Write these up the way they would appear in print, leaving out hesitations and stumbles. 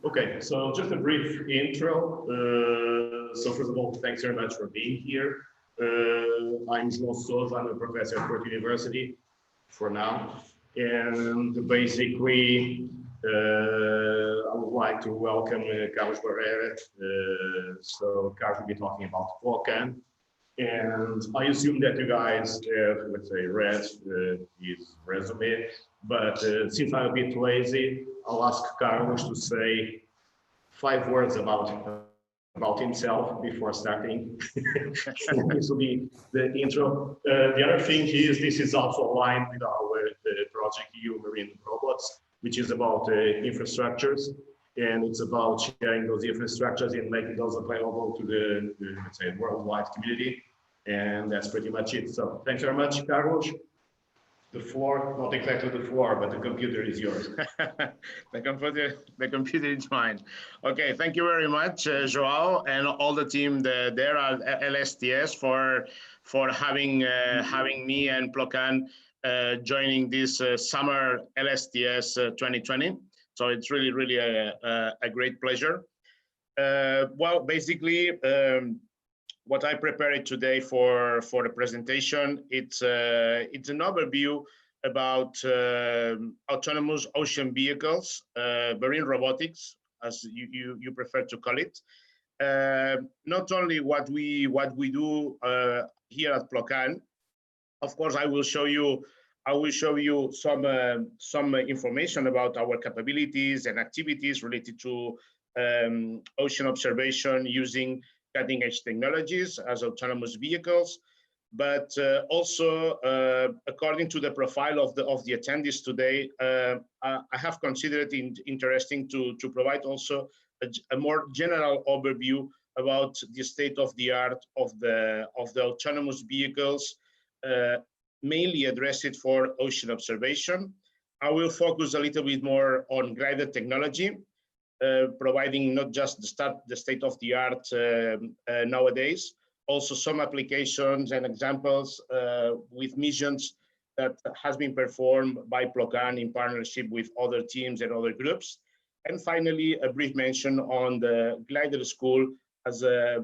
Okay, so just a brief intro. So first of all, thanks very much for being here. I'm João Sousa, I'm a professor at Porto University for now. And basically, I would like to welcome Carlos Barrera. So Carlos will be talking about PLOCAN. And I assume that you guys have, let's say, read his resume, but since I'm a bit lazy, I'll ask Carlos to say 5 words about himself before starting. This will be the intro. The other thing is, this is also aligned with our project EU Marine Robots, which is about infrastructures, and it's about sharing those infrastructures and making those available to the let's say, worldwide community. And that's pretty much it. So thanks very much, Carlos. The floor, not exactly the floor, but the computer is yours. the computer is mine. Okay, thank you very much, Joao, and all the team there at LSTS for having me and PLOCAN joining this summer LSTS 2020. So it's really a great pleasure. Well, basically, what I prepared today for the presentation, it's an overview about autonomous ocean vehicles, marine robotics, as you prefer to call it. Not only what we do here at PLOCAN. Of course, I will show you some information about our capabilities and activities related to ocean observation using cutting-edge technologies as autonomous vehicles, but also according to the profile of the attendees today, I have considered it interesting to provide also a more general overview about the state of the art of the autonomous vehicles, mainly addressed for ocean observation. I will focus a little bit more on guided technology, providing not just the state of the art nowadays, also some applications and examples with missions that has been performed by PLOCAN in partnership with other teams and other groups. And finally, a brief mention on the glider school as a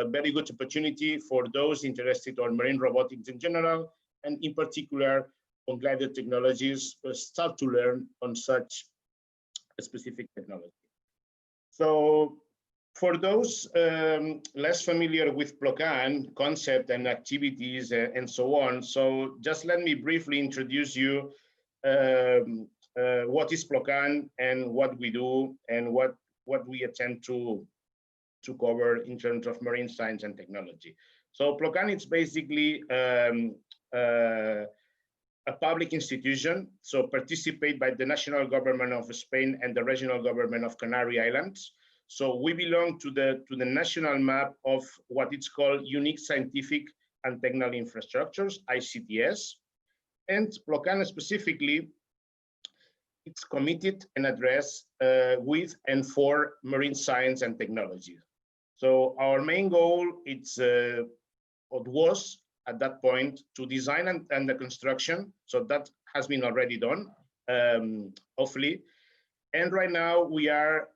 very good opportunity for those interested on marine robotics in general, and in particular on glider technologies, start to learn on such a specific technology. So for those less familiar with PLOCAN concept and activities and so on, so just let me briefly introduce you what is PLOCAN and what we do and what we attempt to cover in terms of marine science and technology. So PLOCAN is basically a public institution, so participate by the national government of Spain and the regional government of Canary Islands. So we belong to the national map of what it's called unique scientific and technical infrastructures, ICTS. And PLOCAN specifically, it's committed and addressed with and for marine science and technology. So our main goal, was at that point to design and the construction. So that has been already done, hopefully. And right now we are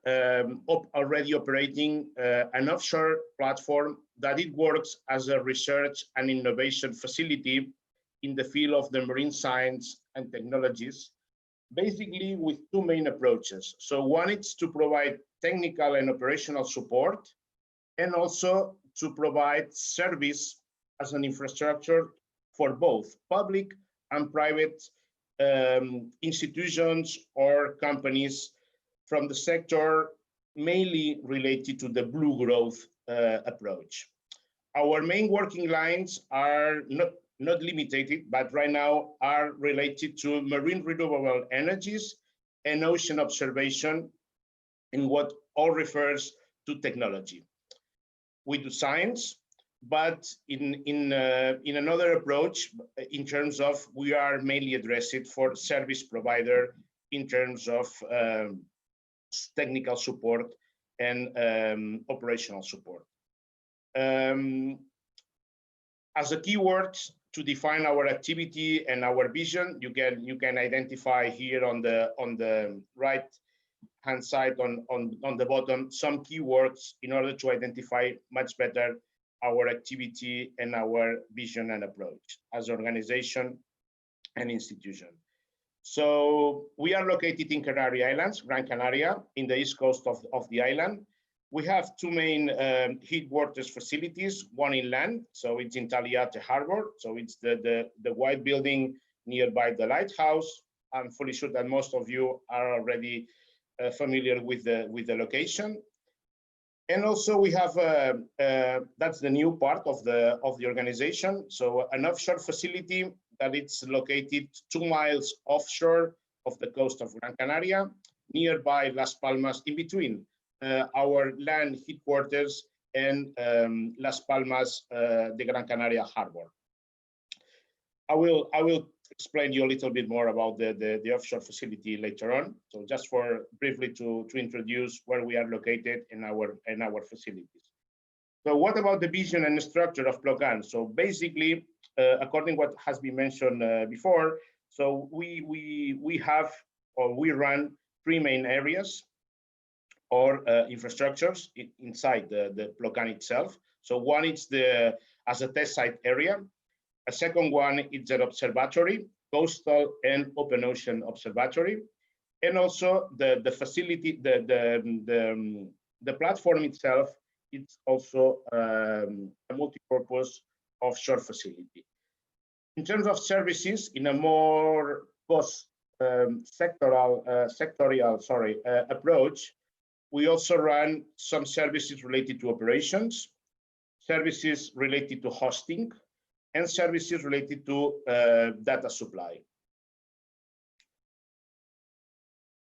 already operating an offshore platform that it works as a research and innovation facility in the field of the marine science and technologies, basically with 2 main approaches. So one is to provide technical and operational support, and also to provide service as an infrastructure for both public and private institutions or companies from the sector, mainly related to the blue growth approach. Our main working lines are not limited, but right now are related to marine renewable energies and ocean observation in what all refers to technology. We do science, but in another approach, in terms of we are mainly addressed for service provider in terms of technical support and operational support. As a keyword to define our activity and our vision, you can identify here on the right hand side on the bottom some keywords in order to identify much better our activity and our vision and approach as an organization and institution. So we are located in Canary Islands, Gran Canaria, in the east coast of the island. We have two main headquarters facilities, one inland, so it's in Taliate Harbor, so it's the white building nearby the lighthouse. I'm fully sure that most of you are already familiar with the location. And also we have, that's the new part of the organization, so an offshore facility that it's located 2 miles offshore of the coast of Gran Canaria, nearby Las Palmas, in between our land headquarters and Las Palmas, the Gran Canaria harbor. I will explain you a little bit more about the offshore facility later on. So just for briefly to introduce where we are located in our facilities. So what about the vision and the structure of PLOCAN? So basically, according to what has been mentioned before, so we have, or we run 3 main areas or infrastructures inside the PLOCAN itself. So one is as a test site area. A second one is an observatory, coastal and open ocean observatory. And also the facility, the platform itself, it's also a multi-purpose offshore facility. In terms of services, in a more sectorial approach, we also run some services related to operations, services related to hosting, and services related to data supply.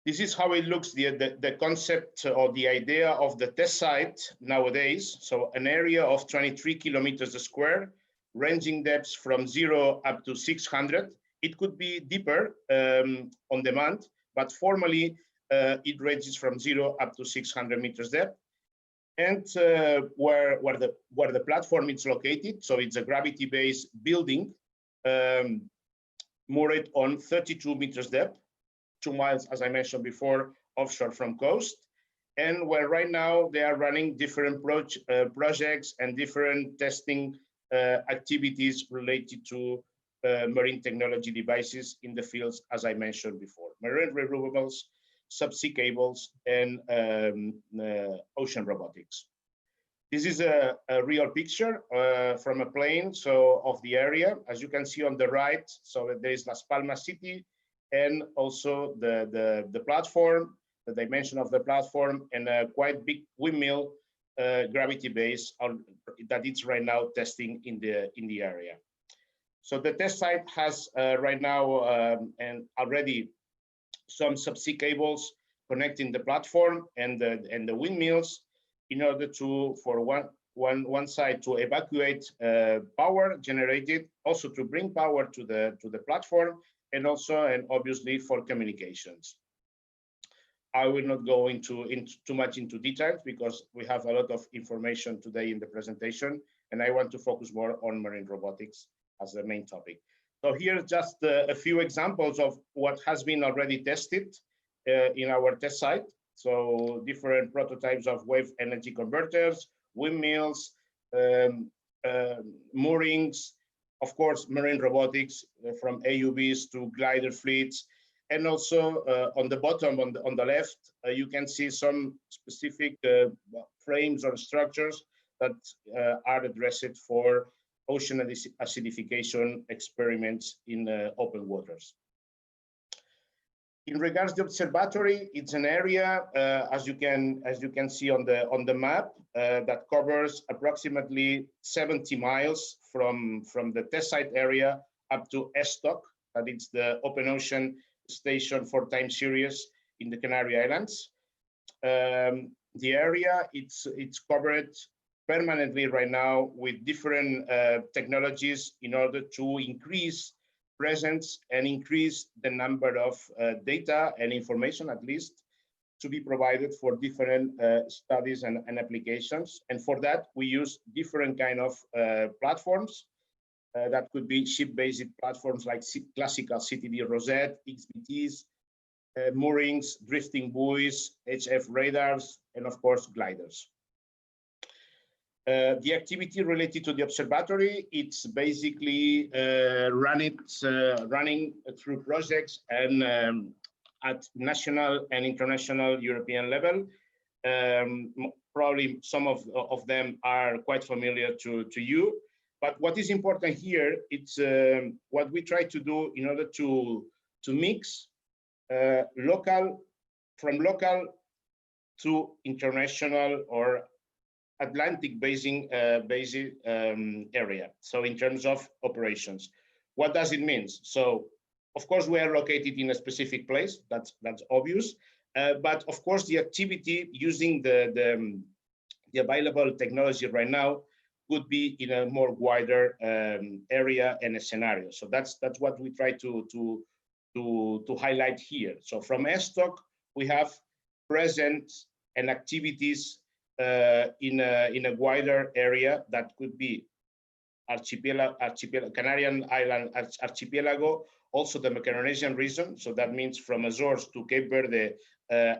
This is how it looks, the concept or the idea of the test site nowadays. So an area of 23 kilometers square, ranging depths from 0 up to 600. It could be deeper on demand, but formally it ranges from 0 up to 600 meters depth. And where the platform is located, so it's a gravity-based building moored on 32 meters depth, 2 miles, as I mentioned before, offshore from coast, and where right now they are running different projects and different testing activities related to marine technology devices in the fields, as I mentioned before, marine renewables, subsea cables, and ocean robotics. This is a real picture from a plane, so of the area. As you can see on the right, so there is Las Palmas city, and also the platform, the dimension of the platform, and a quite big windmill gravity base that it's right now testing in the area. So the test site has right now and already some subsea cables connecting the platform and the windmills in order to, for one side, to evacuate power generated, also to bring power to the platform, and also, and obviously, for communications. I will not go into too much into details because we have a lot of information today in the presentation, and I want to focus more on marine robotics as the main topic. So here's just a few examples of what has been already tested in our test site. So different prototypes of wave energy converters, windmills, moorings, of course, marine robotics from AUVs to glider fleets. And also on the bottom, on the left, you can see some specific frames or structures that are addressed for ocean acidification experiments in open waters. In regards to the observatory, it's an area, as you can see on the map, that covers approximately 70 miles from the test site area up to ESTOC, that it's the open ocean station for time series in the Canary Islands. The area, it's covered permanently right now with different technologies in order to increase presence and increase the number of data and information, at least, to be provided for different studies and applications. And for that, we use different kind of platforms. That could be ship-based platforms like classical CTD Rosette, XBTs, moorings, drifting buoys, HF radars, and of course, gliders. The activity related to the observatory, it's basically running through projects and at national and international European level. Probably some of them are quite familiar to you. But what is important here, it's what we try to do in order to mix local to international or Atlantic basin area. So in terms of operations, what does it mean? So of course we are located in a specific place. That's obvious. But of course the activity using the available technology right now could be in a more wider area and a scenario. So that's what we try to highlight here. So from STOC we have presence and activities in a wider area that could be Canarian Island archipelago, also the Macaronesian region. So that means from Azores to Cape Verde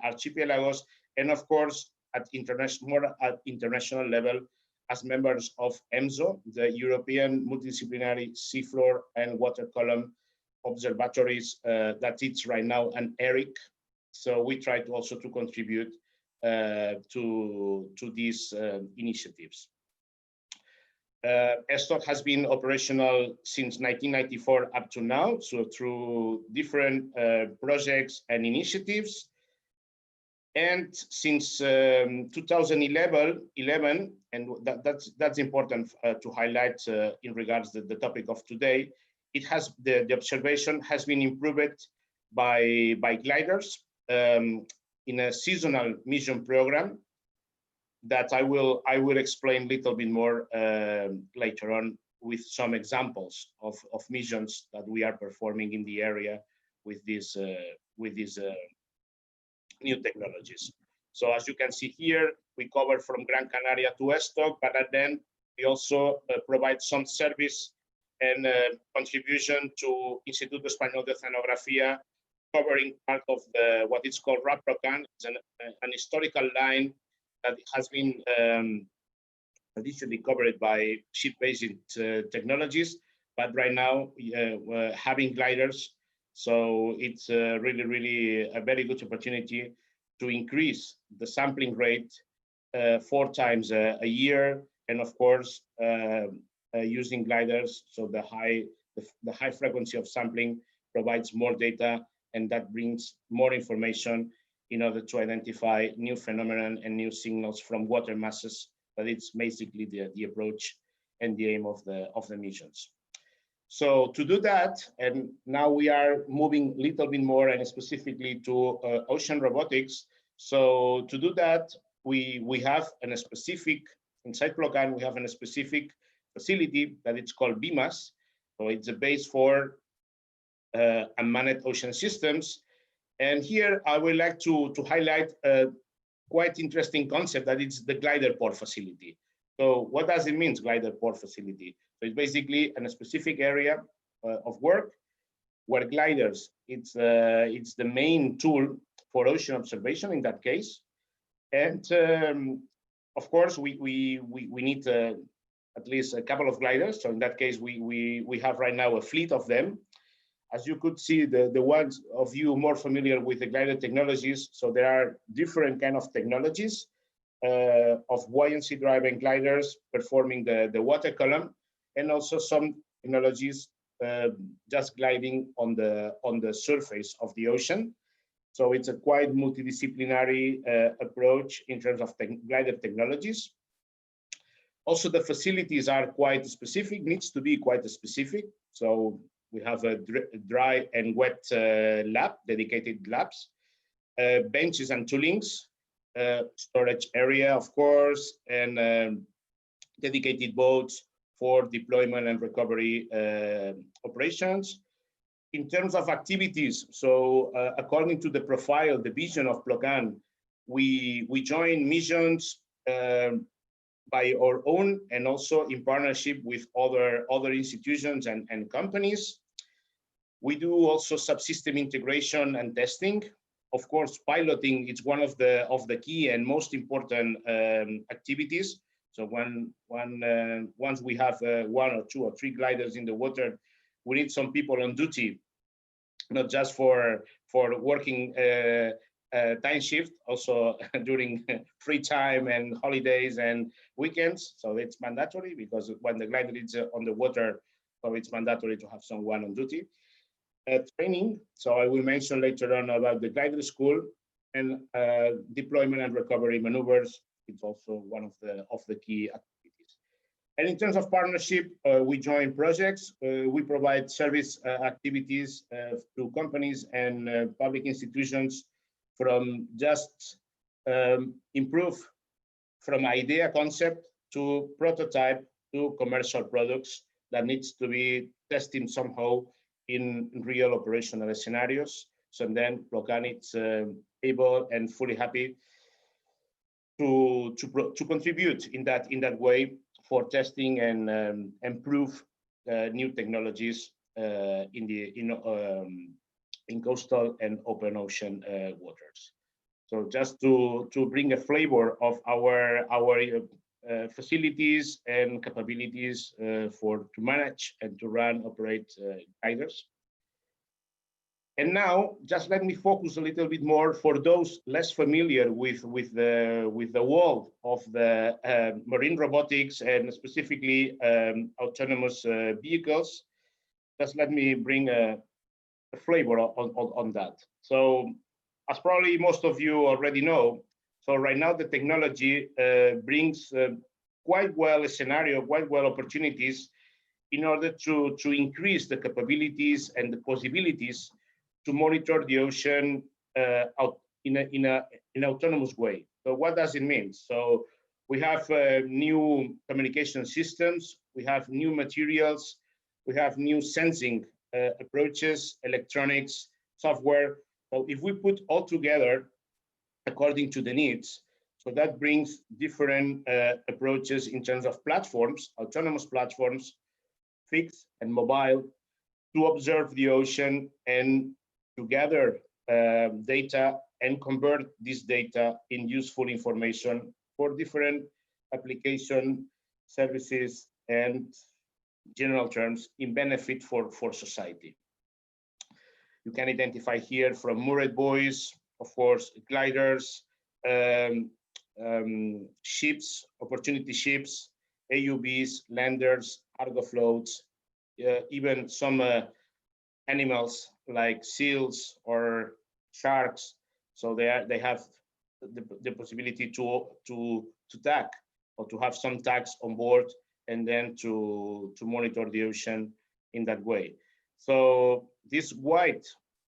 archipelagos, and of course at international level as members of EMSO, the European Multidisciplinary Seafloor and Water Column Observatories that it's right now an ERIC. So we try to also to contribute to these initiatives. STOC has been operational since 1994 up to now, so through different projects and initiatives. And since 2011, and that's important to highlight in regards to the topic of today, it has the observation has been improved by gliders in a seasonal mission program that I will explain a little bit more later on with some examples of missions that we are performing in the area with these new technologies. So as you can see here, we cover from Gran Canaria to STOC, but then we also provide some service and contribution to Instituto Español de Oceanografía, covering part of what is called PLOCAN. It's an historical line that has been traditionally covered by ship-based technologies, but right now we're having gliders. So it's really a very good opportunity to increase the sampling rate 4 times a year, and of course using gliders. So the high frequency of sampling provides more data, and that brings more information in order to identify new phenomena and new signals from water masses. But it's basically the approach and the aim of the missions. So to do that, and now we are moving a little bit more and specifically to ocean robotics. So to do that, we have a specific, inside PLOCAN, we have a specific facility that it's called VIMAS. So it's a base for unmanned ocean systems. And here I would like to highlight a quite interesting concept that it's the glider port facility. So what does it mean, glider port facility? So it's basically a specific area of work where gliders, it's the main tool for ocean observation in that case. And of course, we need at least a couple of gliders. So in that case, we have right now a fleet of them. As you could see, the ones of you more familiar with the glider technologies, so there are different kind of technologies of buoyancy driving gliders performing the water column, and also some technologies just gliding on the surface of the ocean. So it's a quite multidisciplinary approach in terms of glider technologies. Also, the facilities are quite specific, needs to be quite specific. So we have a dry and wet lab, dedicated labs, benches and toolings, storage area, of course, and dedicated boats for deployment and recovery operations. In terms of activities, so according to the profile, the vision of PLOCAN, we join missions by our own and also in partnership with other institutions and companies. We do also subsystem integration and testing. of course, piloting is one of the key and most important activities. So once we have 1 or 2 or 3 gliders in the water, we need some people on duty, not just for working time shift, also during free time and holidays and weekends. So it's mandatory, because when the glider is on the water, so it's mandatory to have someone on duty. Training, so I will mention later on about the glider school, and deployment and recovery maneuvers. It's also one of the key activities. And in terms of partnership, we join projects. We provide service activities to companies and public institutions, from just improve from idea concept to prototype to commercial products that needs to be tested somehow in real operational scenarios. So then PLOCAN is able and fully happy to contribute in that way for testing and improve new technologies in coastal and open ocean waters. So just to bring a flavor of our facilities and capabilities to manage and to operate gliders. And now, just let me focus a little bit more for those less familiar with the world of the marine robotics and specifically autonomous vehicles. Just let me bring a flavor on that. So, as probably most of you already know, so right now the technology brings quite well a scenario, quite well opportunities in order to increase the capabilities and the possibilities to monitor the ocean in an autonomous way. So what does it mean? So we have new communication systems, we have new materials, we have new sensing approaches, electronics, software. So if we put all together according to the needs, so that brings different approaches in terms of platforms, autonomous platforms, fixed and mobile, to observe the ocean and to gather data and convert this data in useful information for different application services and general terms in benefit for society. You can identify here from moored buoys, of course, gliders, ships, opportunity ships, AUVs, landers, cargo floats, even some animals like seals or sharks. So they have the possibility to tag or to have some tags on board and then to monitor the ocean in that way. So this wide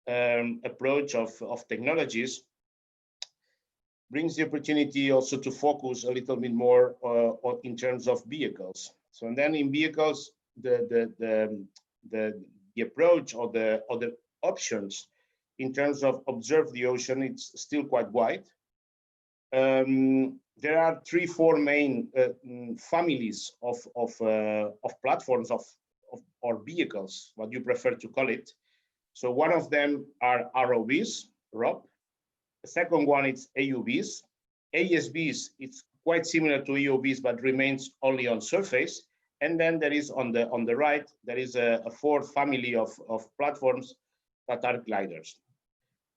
approach of technologies brings the opportunity also to focus a little bit more in terms of vehicles. So and then in vehicles, the approach or the options in terms of observe the ocean, it's still quite wide. There are 3-4 main families of platforms or vehicles, what you prefer to call it. So one of them are ROVs, ROV. The second one is AUVs. ASVs, it's quite similar to AUVs, but remains only on surface. And then there is on the right, there is a 4th family of platforms that are gliders.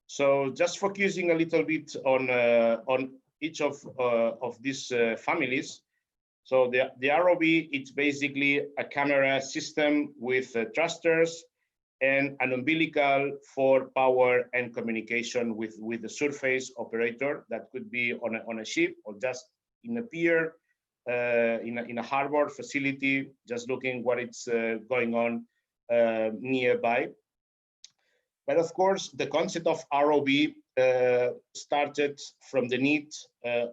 So just focusing a little bit on each of these families. So the ROV, it's basically a camera system with thrusters and an umbilical for power and communication with the surface operator. That could be on a ship or just in a pier, in a harbor facility, just looking what it's going on nearby. But of course, the concept of ROV started from the need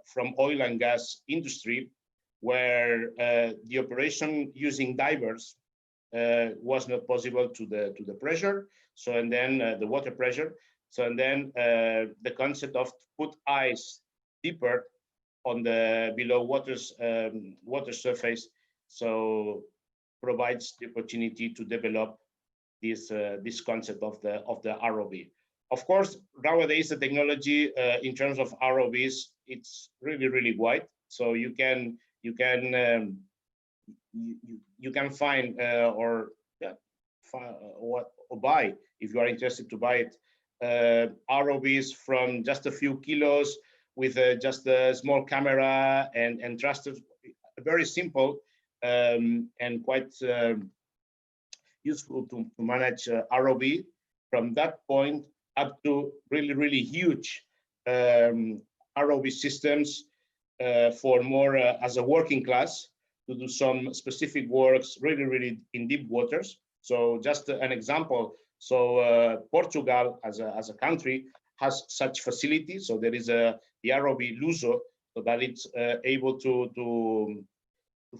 from oil and gas industry, where the operation using divers was not possible to the pressure. So and then the water pressure. So and then the concept of put ice deeper on the below water surface, so provides the opportunity to develop this concept of the ROV. Of course, nowadays the technology in terms of ROVs, it's really wide. So you can find or buy, if you are interested to buy it, ROVs from just a few kilos with just a small camera and thrusters, very simple and quite useful to manage ROV. From that point up to really huge ROV systems for more as a working class to do some specific works really in deep waters. So just an example, so Portugal as a country has such facilities. So there is the ROV Luso, so that it's able to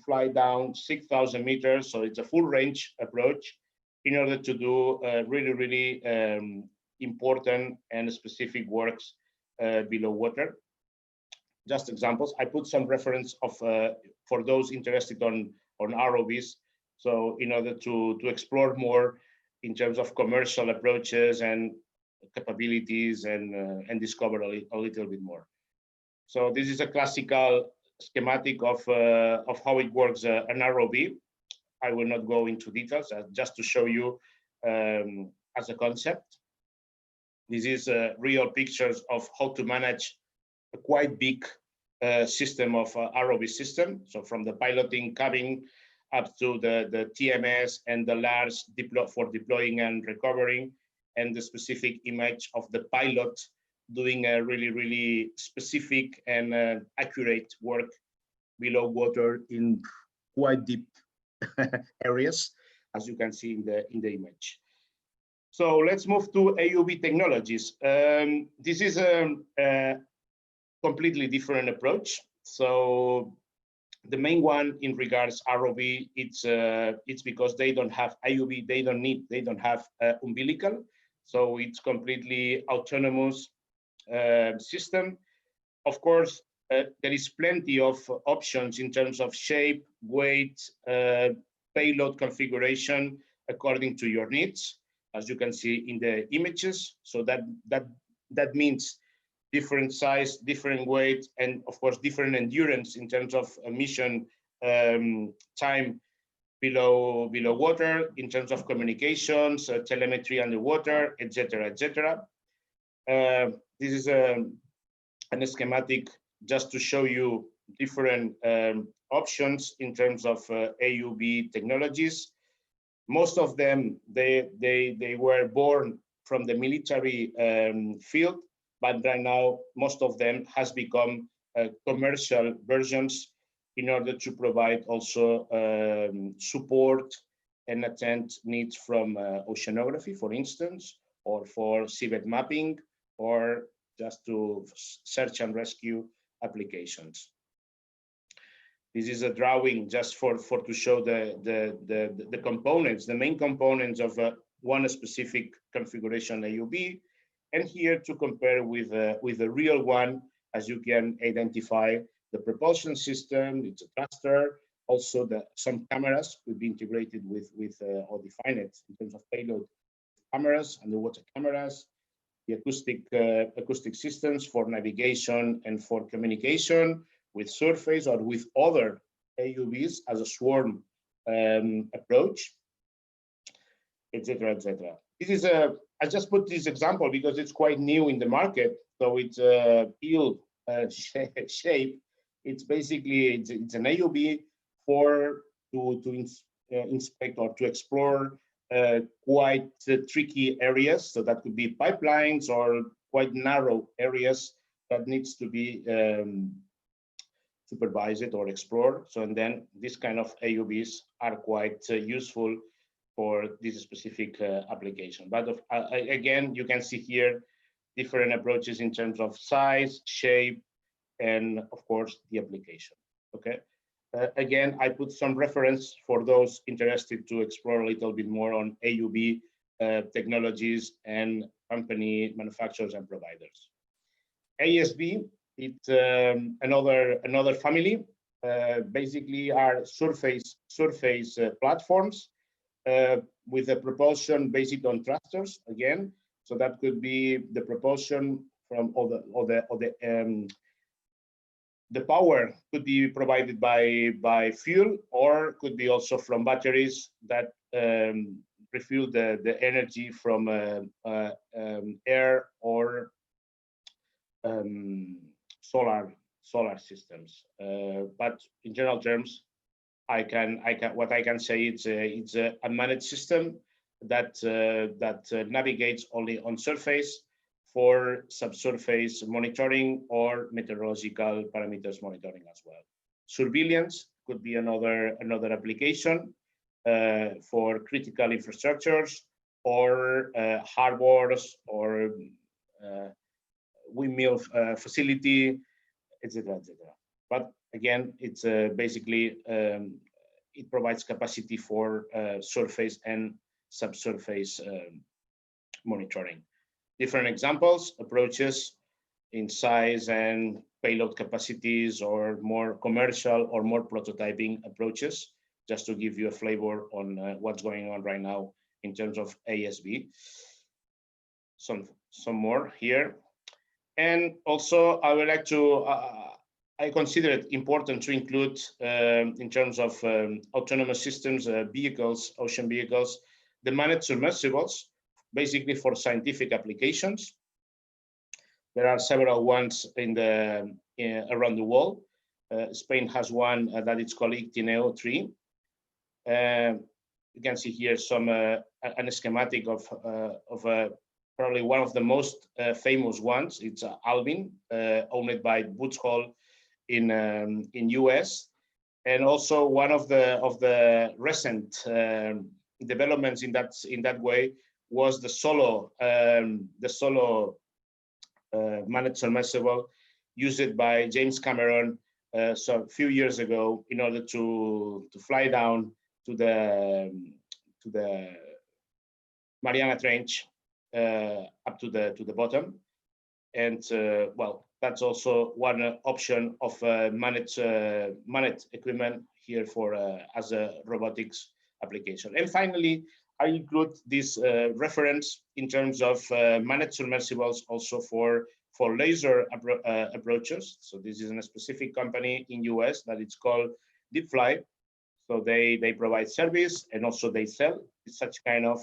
fly down 6,000 meters. So it's a full range approach in order to do really important and specific works below water. Just examples. I put some reference of for those interested on ROVs. So in order to explore more in terms of commercial approaches and capabilities and discover a little bit more. So this is a classical schematic of how it works an ROV. I will not go into details, just to show you as a concept. This is real pictures of how to manage a quite big system of ROV system. So from the piloting cabin up to the TMS and the large for deploying and recovering, and the specific image of the pilot doing a really specific and accurate work below water in quite deep areas, as you can see in the image. So let's move to AUV technologies. This is a completely different approach. So the main one in regards ROV, it's because they don't have AUV, they don't have umbilical. So it's completely autonomous system. Of course, there is plenty of options in terms of shape, weight, payload configuration according to your needs, as you can see in the images. So that means different size, different weight, and of course different endurance in terms of mission time below water, in terms of communications, telemetry underwater, etc., etc. This is a schematic just to show you different options in terms of AUV technologies. Most of them, they were born from the military field, but right now most of them has become commercial versions in order to provide also support and attend needs from oceanography, for instance, or for seabed mapping, or just to search and rescue applications. This is a drawing just to show the components, the main components of one specific configuration AUV, and here to compare with the real one, as you can identify the propulsion system, it's a thruster, also some cameras will be integrated with or define it in terms of payload cameras, underwater cameras, the acoustic systems for navigation and for communication with surface or with other AUVs as a swarm approach, etc., etc. This is I just put this example because it's quite new in the market. So it's eel shape. It's basically it's an AUV to inspect or to explore quite tricky areas. So that could be pipelines or quite narrow areas that needs to be supervised or explored. So and then this kind of AUVs are quite useful for this specific application. But again, you can see here different approaches in terms of size, shape, and of course the application. Okay. Again, I put some reference for those interested to explore a little bit more on AUV technologies and company manufacturers and providers. ASV, it's another family. Basically, are surface platforms with a propulsion based on thrusters again, So that could be the propulsion from the power could be provided by fuel, or could be also from batteries that refuel the energy from air or solar systems. But in general terms, what I can say it's a unmanned system that navigates only on surface for subsurface monitoring or meteorological parameters monitoring as well. Surveillance could be another application for critical infrastructures or harbors or windmill facility, etc., etc. But again, it's basically it provides capacity for surface and subsurface monitoring. Different examples, approaches in size and payload capacities, or more commercial or more prototyping approaches, just to give you a flavor on what's going on right now in terms of ASV. Some more here. And also I would like to, I consider it important to include in terms of autonomous systems, vehicles, ocean vehicles, the managed submersibles, basically for scientific applications. There are several ones in around the world. Spain has one that it's called Ictineo 3. You can see here some a schematic of probably one of the most famous ones. It's Alvin, owned by Woods Hole in US, and also one of the recent developments in that way was the Solo managed submersible used by James Cameron so a few years ago in order to fly down to the Mariana Trench up to the bottom. And well, that's also one option of managed equipment here for as a robotics application. And finally, I include this reference in terms of managed submersibles also for laser approaches. So this is a specific company in US that it's called DeepFly. So they provide service and also they sell such kind of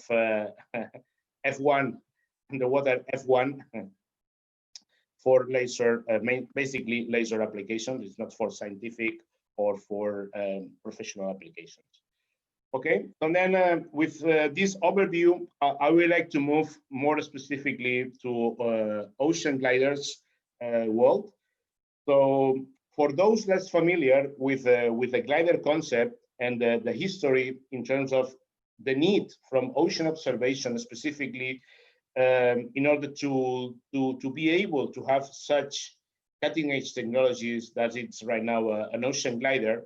F1, underwater F1 for laser, basically laser applications. It's not for scientific or for professional applications. Okay, and then with this overview, I would like to move more specifically to ocean gliders world. So for those less familiar with the glider concept and the history in terms of the need from ocean observation specifically in order to be able to have such cutting edge technologies that it's right now an ocean glider.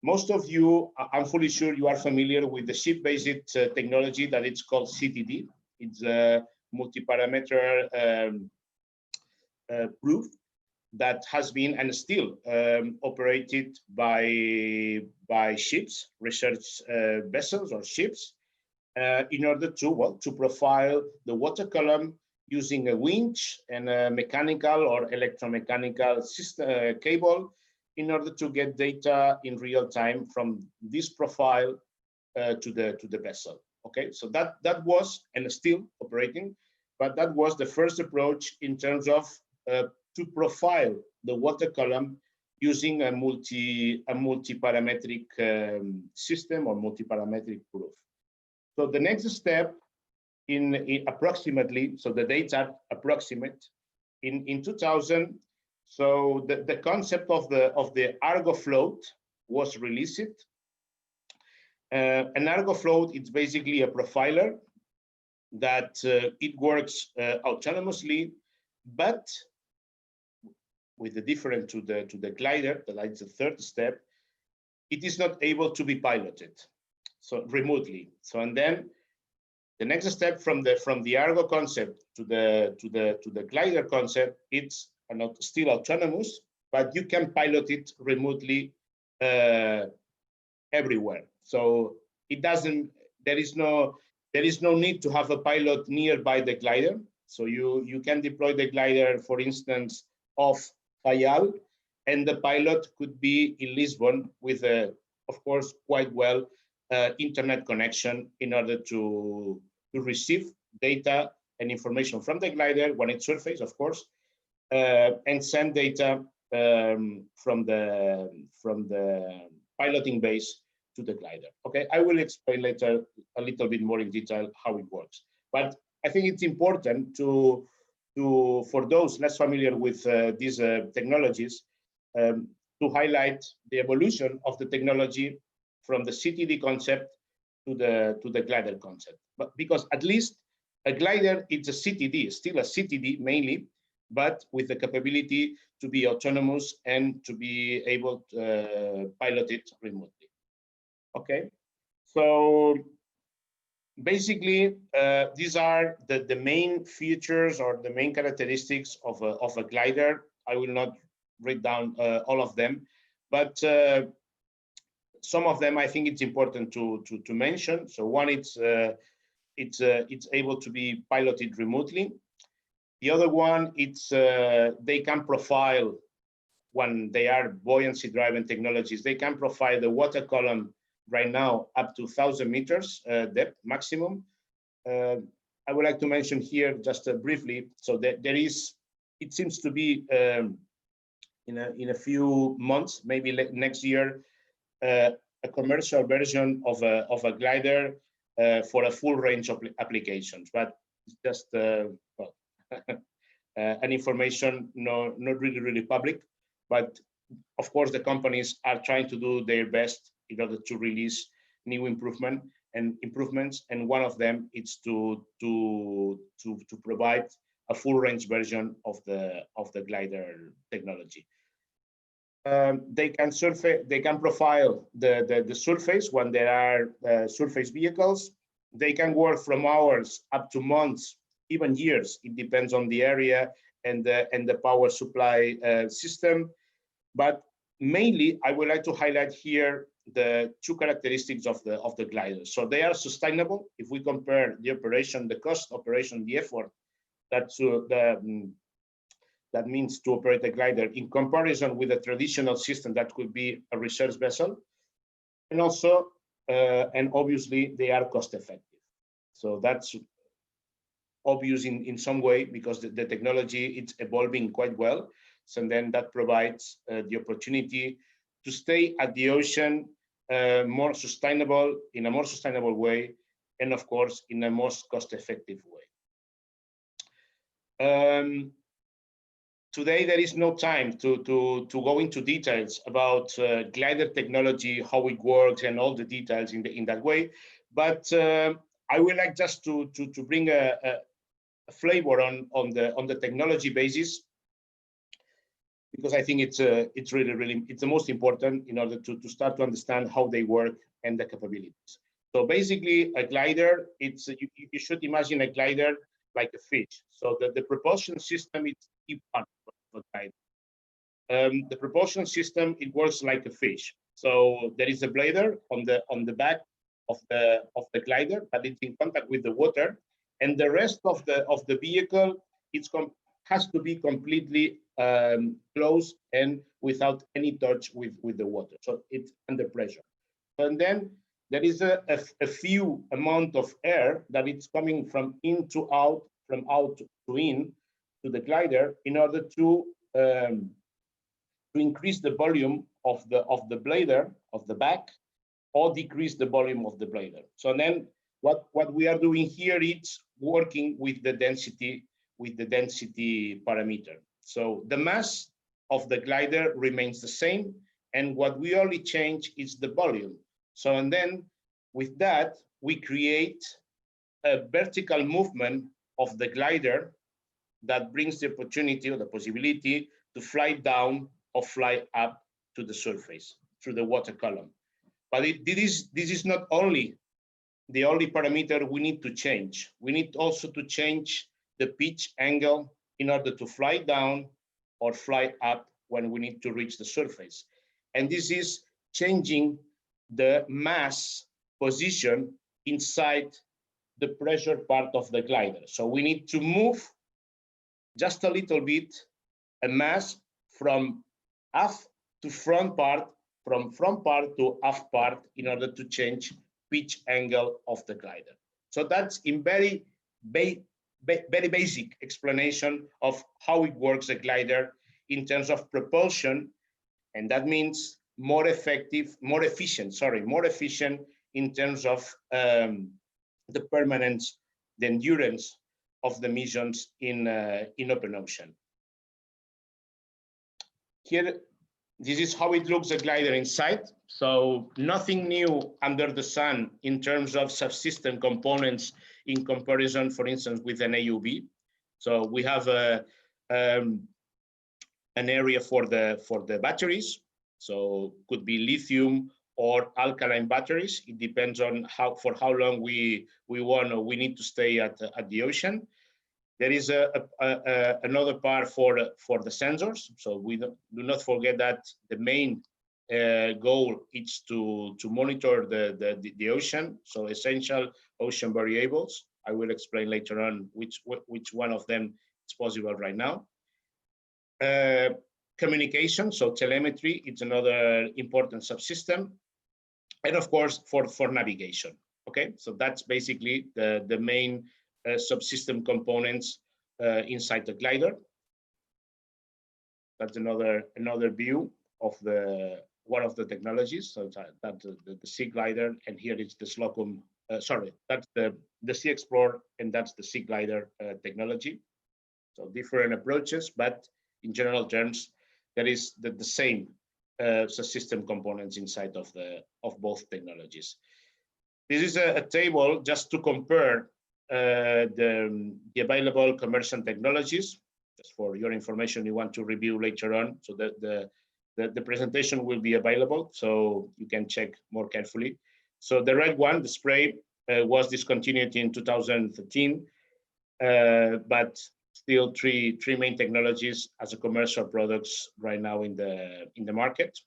Most of you, I'm fully sure you are familiar with the ship-based technology that it's called CTD. It's a multi-parameter proof that has been and still operated by ships, research vessels or ships, in order to profile the water column using a winch and a mechanical or electromechanical system, cable, in order to get data in real time from this profile to the vessel. Okay, so that was and still operating, but that was the first approach in terms of to profile the water column using a multi-parametric system or multi-parametric proof. So the next step in approximately, so the dates are approximate, in 2000. So the concept of the Argo float was released. An Argo float, it's basically a profiler that it works autonomously, but with the difference to the glider, that's the third step, it is not able to be piloted, so remotely. So and then the next step from the Argo concept to the glider concept, it's not still autonomous, but you can pilot it remotely everywhere. So it doesn't, there there is no need to have a pilot nearby the glider. So you can deploy the glider, for instance, off Fayal, and the pilot could be in Lisbon with a, of course, quite well internet connection in order to receive data and information from the glider when it surfaces, of course, and send data from the piloting base to the glider. Okay, I will explain later a little bit more in detail how it works. But I think it's important for those less familiar with these technologies to highlight the evolution of the technology from the CTD concept to the glider concept. But because at least a glider, it's a CTD, still a CTD mainly, but with the capability to be autonomous and to be able to pilot it remotely. Okay, so basically, these are the main features or the main characteristics of a glider. I will not read down all of them, but some of them I think it's important to mention. So one, it's able to be piloted remotely. The other one, it's they can profile, when they are buoyancy driven technologies, they can profile the water column right now up to 1,000 meters depth maximum. I would like to mention here just briefly, so that there is, it seems to be in a few months, maybe next year, a commercial version of a glider for a full range of applications, but it's just well, an information not really public, but of course the companies are trying to do their best in order to release new improvements, and one of them is to provide a full range version of the glider technology. They can profile the surface when there are surface vehicles. They can work from hours up to months, even years. It depends on the area and the power supply system. But mainly, I would like to highlight here the two characteristics of the gliders. So they are sustainable. If we compare the operation, the cost operation, the effort that means to operate a glider in comparison with a traditional system that could be a research vessel, and also and obviously they are cost effective. So that's obvious in some way because the technology it's evolving quite well. So then that provides the opportunity to stay at the ocean in a more sustainable way, and of course in a most cost-effective way. Today there is no time to go into details about glider technology, how it works, and all the details in that way. But I would like just to bring a flavor on the technology basis, because I think it's really it's the most important in order to start to understand how they work and the capabilities. So basically, a glider, it's you should imagine a glider like a fish. So the propulsion system is key part of a glider. The propulsion system, it works like a fish. So there is a bladder on the back of the glider, but it's in contact with the water, and the rest of the vehicle has to be completely closed and without any touch with the water. So it's under pressure. And then there is a few amount of air that it's coming from in to out, from out to in to the glider in order to increase the volume of the bladder of the back, or decrease the volume of the bladder. So then what we are doing here is working with the density parameter. So the mass of the glider remains the same, and what we only change is the volume. So and then with that we create a vertical movement of the glider that brings the opportunity or the possibility to fly down or fly up to the surface through the water column. But this is not only the only parameter we need to change. We need also to change the pitch angle in order to fly down or fly up when we need to reach the surface. And this is changing the mass position inside the pressure part of the glider. So we need to move just a little bit a mass from aft to front part, from front part to aft part, in order to change pitch angle of the glider. So that's in very basic explanation of how it works, a glider in terms of propulsion, and that means more efficient in terms of the permanence, the endurance of the missions in open ocean. Here, this is how it looks, a glider inside. So nothing new under the sun in terms of subsystem components in comparison, for instance, with an AUV. So we have an area for the batteries. So could be lithium or alkaline batteries. It depends on for how long we want or we need to stay at the ocean. There is another part for the sensors. So we do not forget that the main goal is to monitor the ocean. So essential ocean variables. I will explain later on which one of them is possible right now. Communication, so telemetry, it's another important subsystem. And of course, for navigation. Okay, so that's basically the main subsystem components inside the glider. That's another view of one of the technologies. So that's the Sea Glider, and here is the Slocum. Sorry, that's the Sea Explorer, and that's the Sea Glider technology. So different approaches, but in general terms, there is the same subsystem components inside of both technologies. This is a table just to compare the available commercial technologies. Just for your information, you want to review later on. So the presentation will be available, so you can check more carefully. So the red one, the spray, was discontinued in 2013, but still three main technologies as a commercial products right now in the market.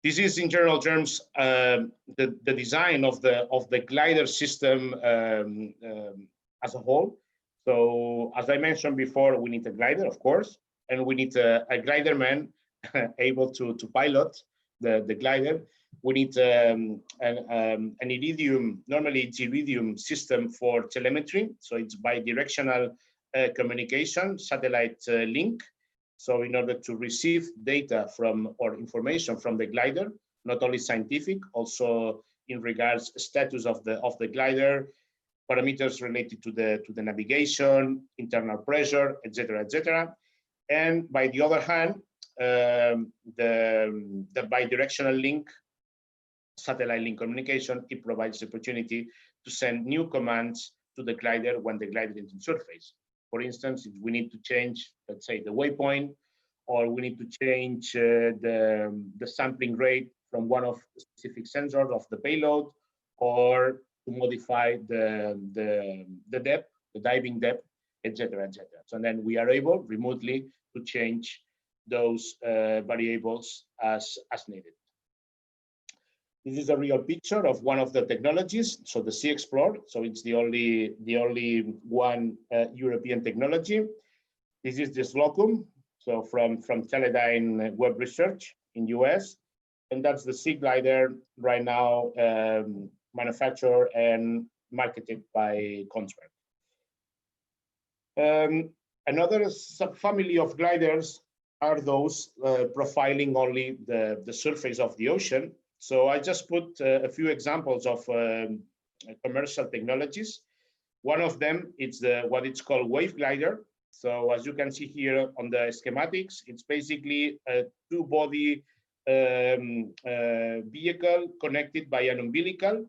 This is, in general terms, the design of the glider system as a whole. So, as I mentioned before, we need a glider, of course, and we need a glider man able to pilot the glider. We need an iridium, normally it's iridium system for telemetry. So it's bidirectional communication, satellite link. So in order to receive data from or information from the glider, not only scientific, also in regards status of the glider, parameters related to the navigation, internal pressure, etc., etc. And by the other hand, the bidirectional link, satellite link communication, it provides the opportunity to send new commands to the glider when the glider is in surface. For instance, if we need to change, let's say, the waypoint, or we need to change the sampling rate from one of the specific sensors of the payload, or to modify the depth, the diving depth, etc., etc. So then we are able remotely to change those variables as needed. This is a real picture of one of the technologies. So the Sea Explorer. So it's the only one European technology. This is the Slocum. So from Teledyne Web Research in US, and that's the Sea Glider right now, manufactured and marketed by Kongsberg. Another subfamily of gliders are those profiling only the surface of the ocean. So I just put a few examples of commercial technologies. One of them is what it's called wave glider. So as you can see here on the schematics, it's basically a two-body vehicle connected by an umbilical,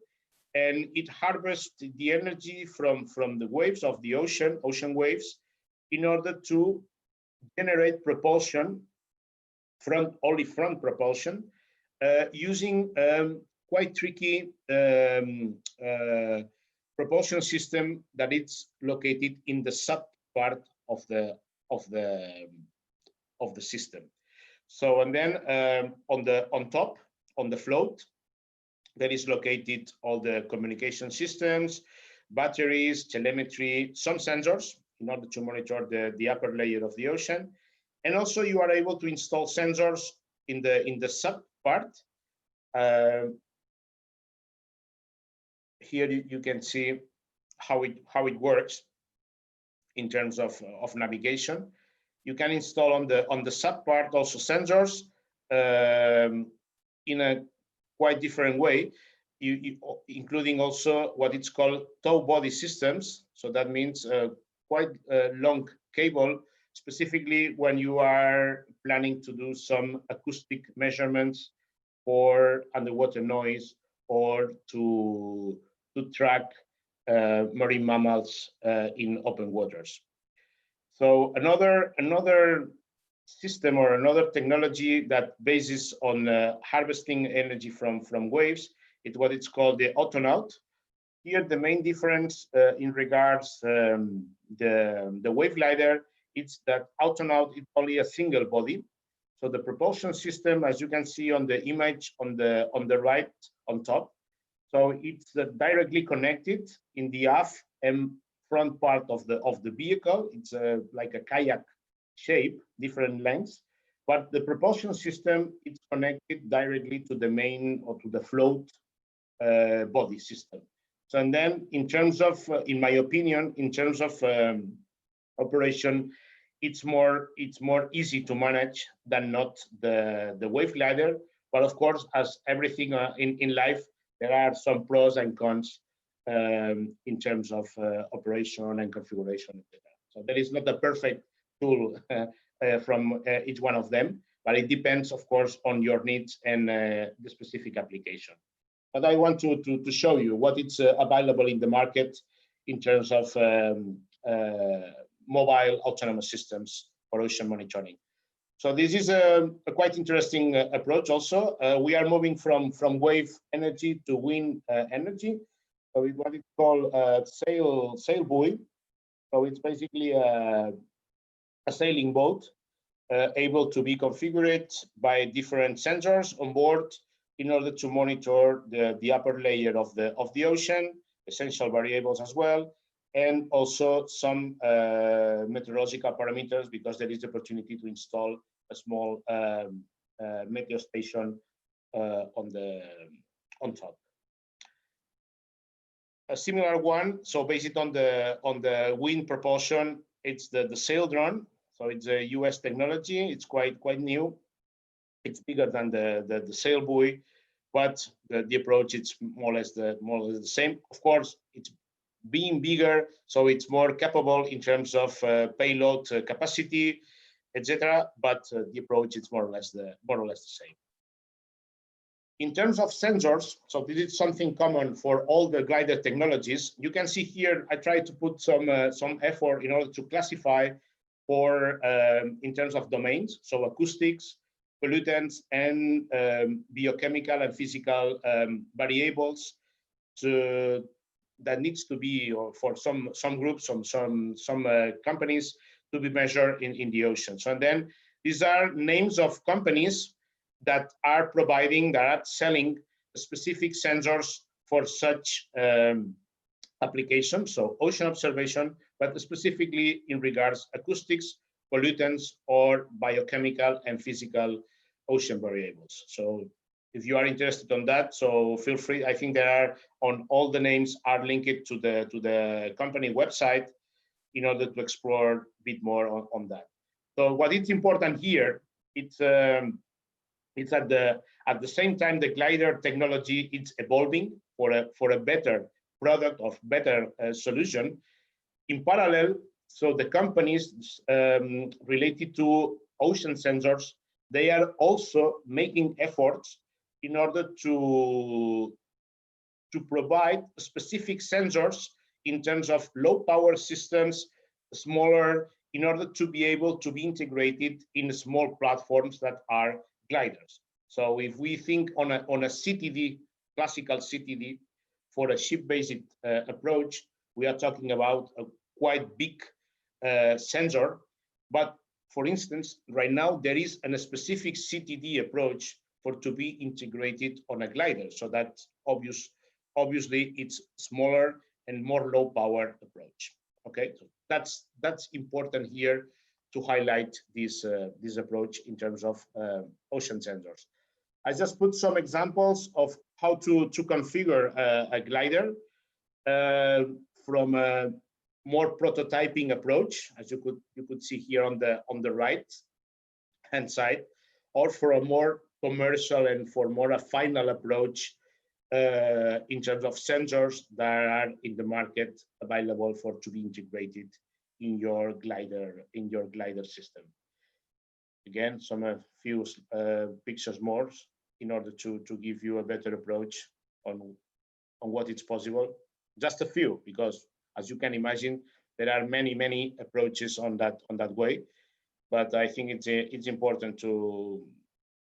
and it harvests the energy from the waves of the ocean waves, in order to generate propulsion, front propulsion, using quite tricky propulsion system that it's located in the sub part of the system. So, and then on top, on the float, That is located all the communication systems, batteries, telemetry, some sensors in order to monitor the upper layer of the ocean. And also you are able to install sensors in the sub part. Here you can see how it works in terms of navigation. You can install on the sub part also sensors in a quite different way, including also what it's called tow body systems. So that means quite a long cable, specifically when you are planning to do some acoustic measurements for underwater noise or to track marine mammals in open waters. So another system or another technology that bases on harvesting energy from waves is what it's called the autonaut. Here, the main difference in regards the wave glider, it's that autonaut is only a single body. So the propulsion system, as you can see on the image on the right on top, so it's directly connected in the aft and front part of the vehicle. It's like a kayak shape, different lengths, but the propulsion system is connected directly to the main or to the float body system. So, and then in terms of, in my opinion, in terms of operation, it's more easy to manage than not the wave glider. But of course, as everything in life, there are some pros and cons in terms of operation and configuration, etc. So there is not a perfect tool from each one of them, but it depends, of course, on your needs and the specific application. But I want to show you what is available in the market in terms of mobile autonomous systems for ocean monitoring. So this is a quite interesting approach also. We are moving from wave energy to wind energy. So it's what it's called sail buoy. So it's basically a sailing boat able to be configured by different sensors on board in order to monitor the upper layer of the ocean, essential variables as well, and also some meteorological parameters, because there is the opportunity to install a small meteo station on top. A similar one, so based on the wind propulsion, it's the sail drone. So it's a US technology. It's quite new. It's bigger than the sail buoy, but the approach it's more or less the same. Of course, it's being bigger, so it's more capable in terms of payload capacity, etc. But the approach is more or less the same. In terms of sensors, so this is something common for all the glider technologies. You can see here, I try to put some effort in order to classify for in terms of domains, so acoustics, pollutants, and biochemical and physical variables that needs to be, or for some groups, some companies, to be measured in the ocean. So, and then these are names of companies that are providing, that are selling specific sensors for such applications, so ocean observation, but specifically in regards acoustics, pollutants, or biochemical and physical ocean variables. So if you are interested on that, so feel free. I think there are, on all the names are linked to the company website in order to explore a bit more on that. So what is important here, it's at the same time the glider technology is evolving for a better product, of better solution. In parallel, so the companies related to ocean sensors, they are also making efforts in order to provide specific sensors in terms of low power systems, smaller, in order to be able to be integrated in small platforms that are gliders. So if we think on a CTD, classical CTD, for a ship-based approach, we are talking about a quite big sensor. But for instance, right now there is a specific CTD approach for to be integrated on a glider. So that's obviously it's smaller and more low power approach. Okay, so that's important here to highlight this this approach in terms of ocean sensors. I just put some examples of how to configure a glider from a more prototyping approach, as you could see here on the right hand side, or for a more commercial and for more a final approach in terms of sensors that are in the market available for to be integrated in your glider system. Again, a few pictures more in order to give you a better approach on what is possible. Just a few, because as you can imagine, there are many approaches on that way. But I think it's important to,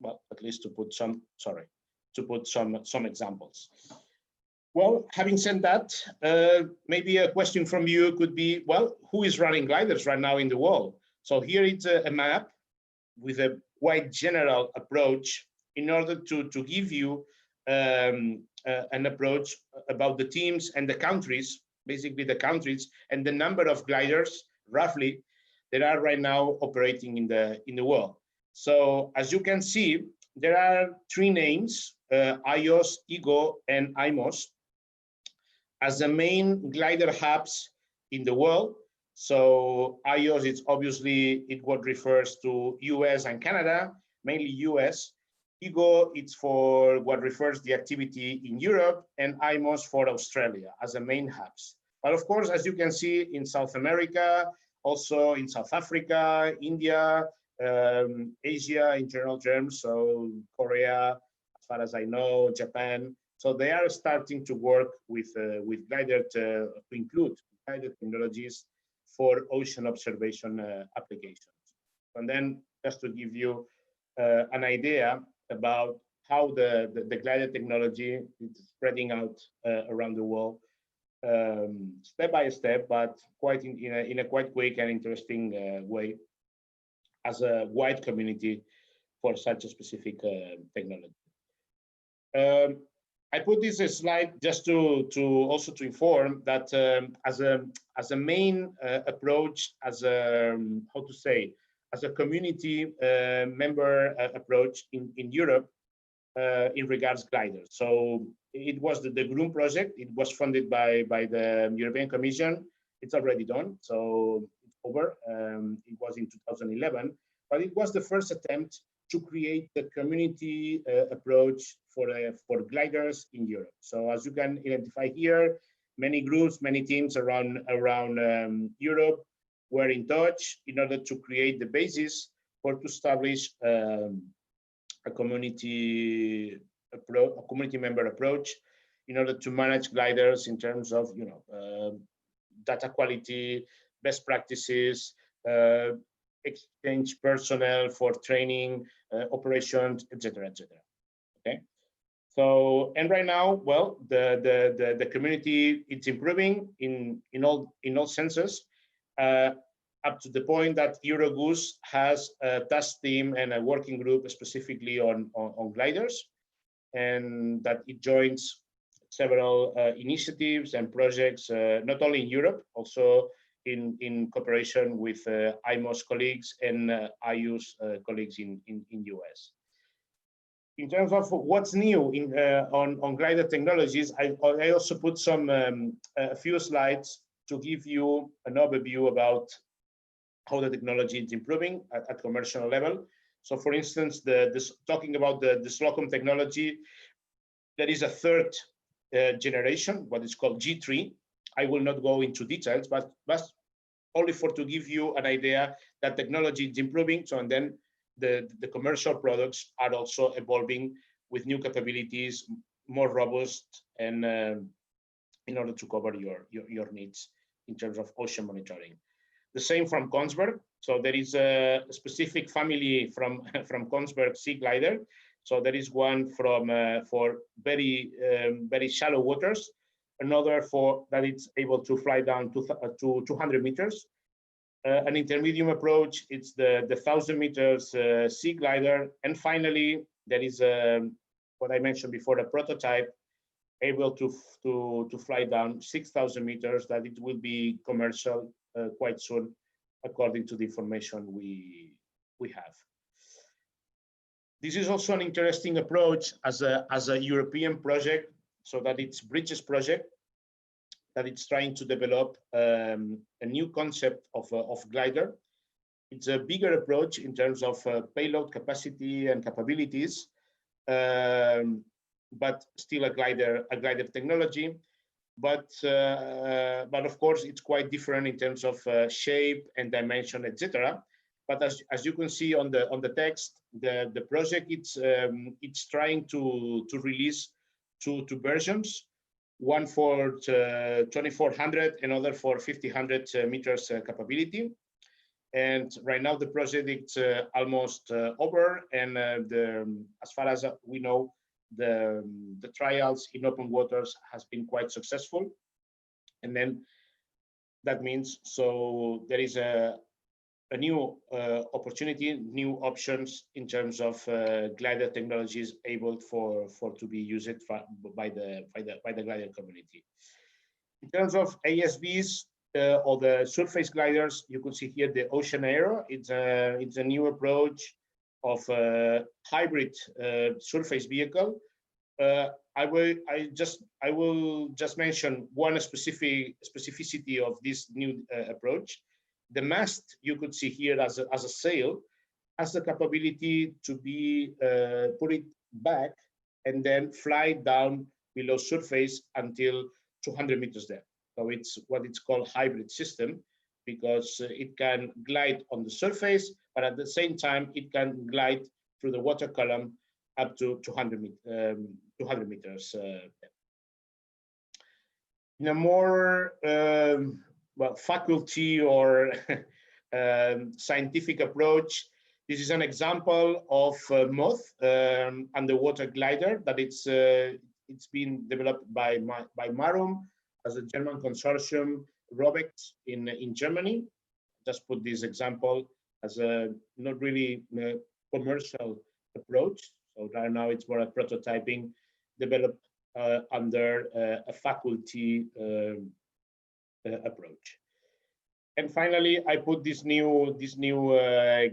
well, at least to put some examples. Well, having said that, maybe a question from you could be, well, who is running gliders right now in the world? So here it's a map with a quite general approach in order to give you an approach about the teams and the countries, basically the countries and the number of gliders, roughly, that are right now operating in the world. So as you can see, there are three names, IOS, IGO, and IMOS, as the main glider hubs in the world. So IOS is obviously what refers to US and Canada, mainly US. IGO, it's for what refers the activity in Europe, and IMOS for Australia as the main hubs. But of course, as you can see in South America, also in South Africa, India, Asia in general terms, so Korea, as far as I know, Japan. So they are starting to work with glider to include glider technologies for ocean observation applications. And then just to give you an idea about how the glider technology is spreading out around the world, step by step, but quite in a quite quick and interesting way, as a wide community for such a specific technology. I put this slide just to also to inform that as a main approach, as a how to say, as a community member approach in Europe in regards gliders. So it was the GROOM project. It was funded by the European Commission. It's already done, so it's over. It was in 2011, but it was the first attempt to create the community approach for gliders in Europe. So as you can identify here, many groups, many teams around Europe were in touch in order to create the basis for to establish a community member approach in order to manage gliders in terms of data quality, best practices, exchange personnel for training, operations, etc., etc. Okay. So, and right now, well, the community, it's improving in all senses, up to the point that Eurogoose has a task team and a working group specifically on gliders, and that it joins several initiatives and projects, not only in Europe, also in cooperation with IMOS colleagues and IUS colleagues in US. In terms of what's new on glider technologies, I also put some a few slides to give you an overview about how the technology is improving at commercial level. So for instance, talking about the Slocum technology, there is a third generation, what is called G3. I will not go into details, but only to give you an idea that technology is improving. So, and then the commercial products are also evolving with new capabilities, more robust, and in order to cover your needs in terms of ocean monitoring. The same from Kongsberg. So there is a specific family from Kongsberg Sea Glider. So there is one for very shallow waters, another that it's able to fly down to 200 meters. An intermediate approach, it's the 1,000 meters sea glider, and finally there is what I mentioned before, a prototype able to fly down 6,000 meters, that it will be commercial quite soon, according to the information we have. This is also an interesting approach as a European project, so that it's Bridges project, that it's trying to develop a new concept of glider. It's a bigger approach in terms of payload capacity and capabilities, but still a glider technology. But of course, it's quite different in terms of shape and dimension, etc. But as you can see on the text, the project it's trying to release two versions, one for 2400, another for 1500 meters capability. And right now the project is almost over, and as far as we know, the trials in open waters has been quite successful. And then that means, so there is a new opportunity, new options in terms of glider technologies able for to be used by the glider community. In terms of ASVs or the surface gliders, you can see here the Ocean Aero. It's a new approach of a hybrid surface vehicle. I will just mention one specificity of this new approach. The mast you could see here as a sail has the capability to be put it back and then fly down below surface until 200 meters depth. So it's what it's called hybrid system, because it can glide on the surface, but at the same time it can glide through the water column up to 200 meters depth. In a more well, faculty or scientific approach, this is an example of MOTH, underwater glider, that it's been developed by Marum as a German consortium, Robex in Germany. Just put this example as a not really commercial approach. So right now it's more a prototyping developed under a faculty approach. And finally, I put this new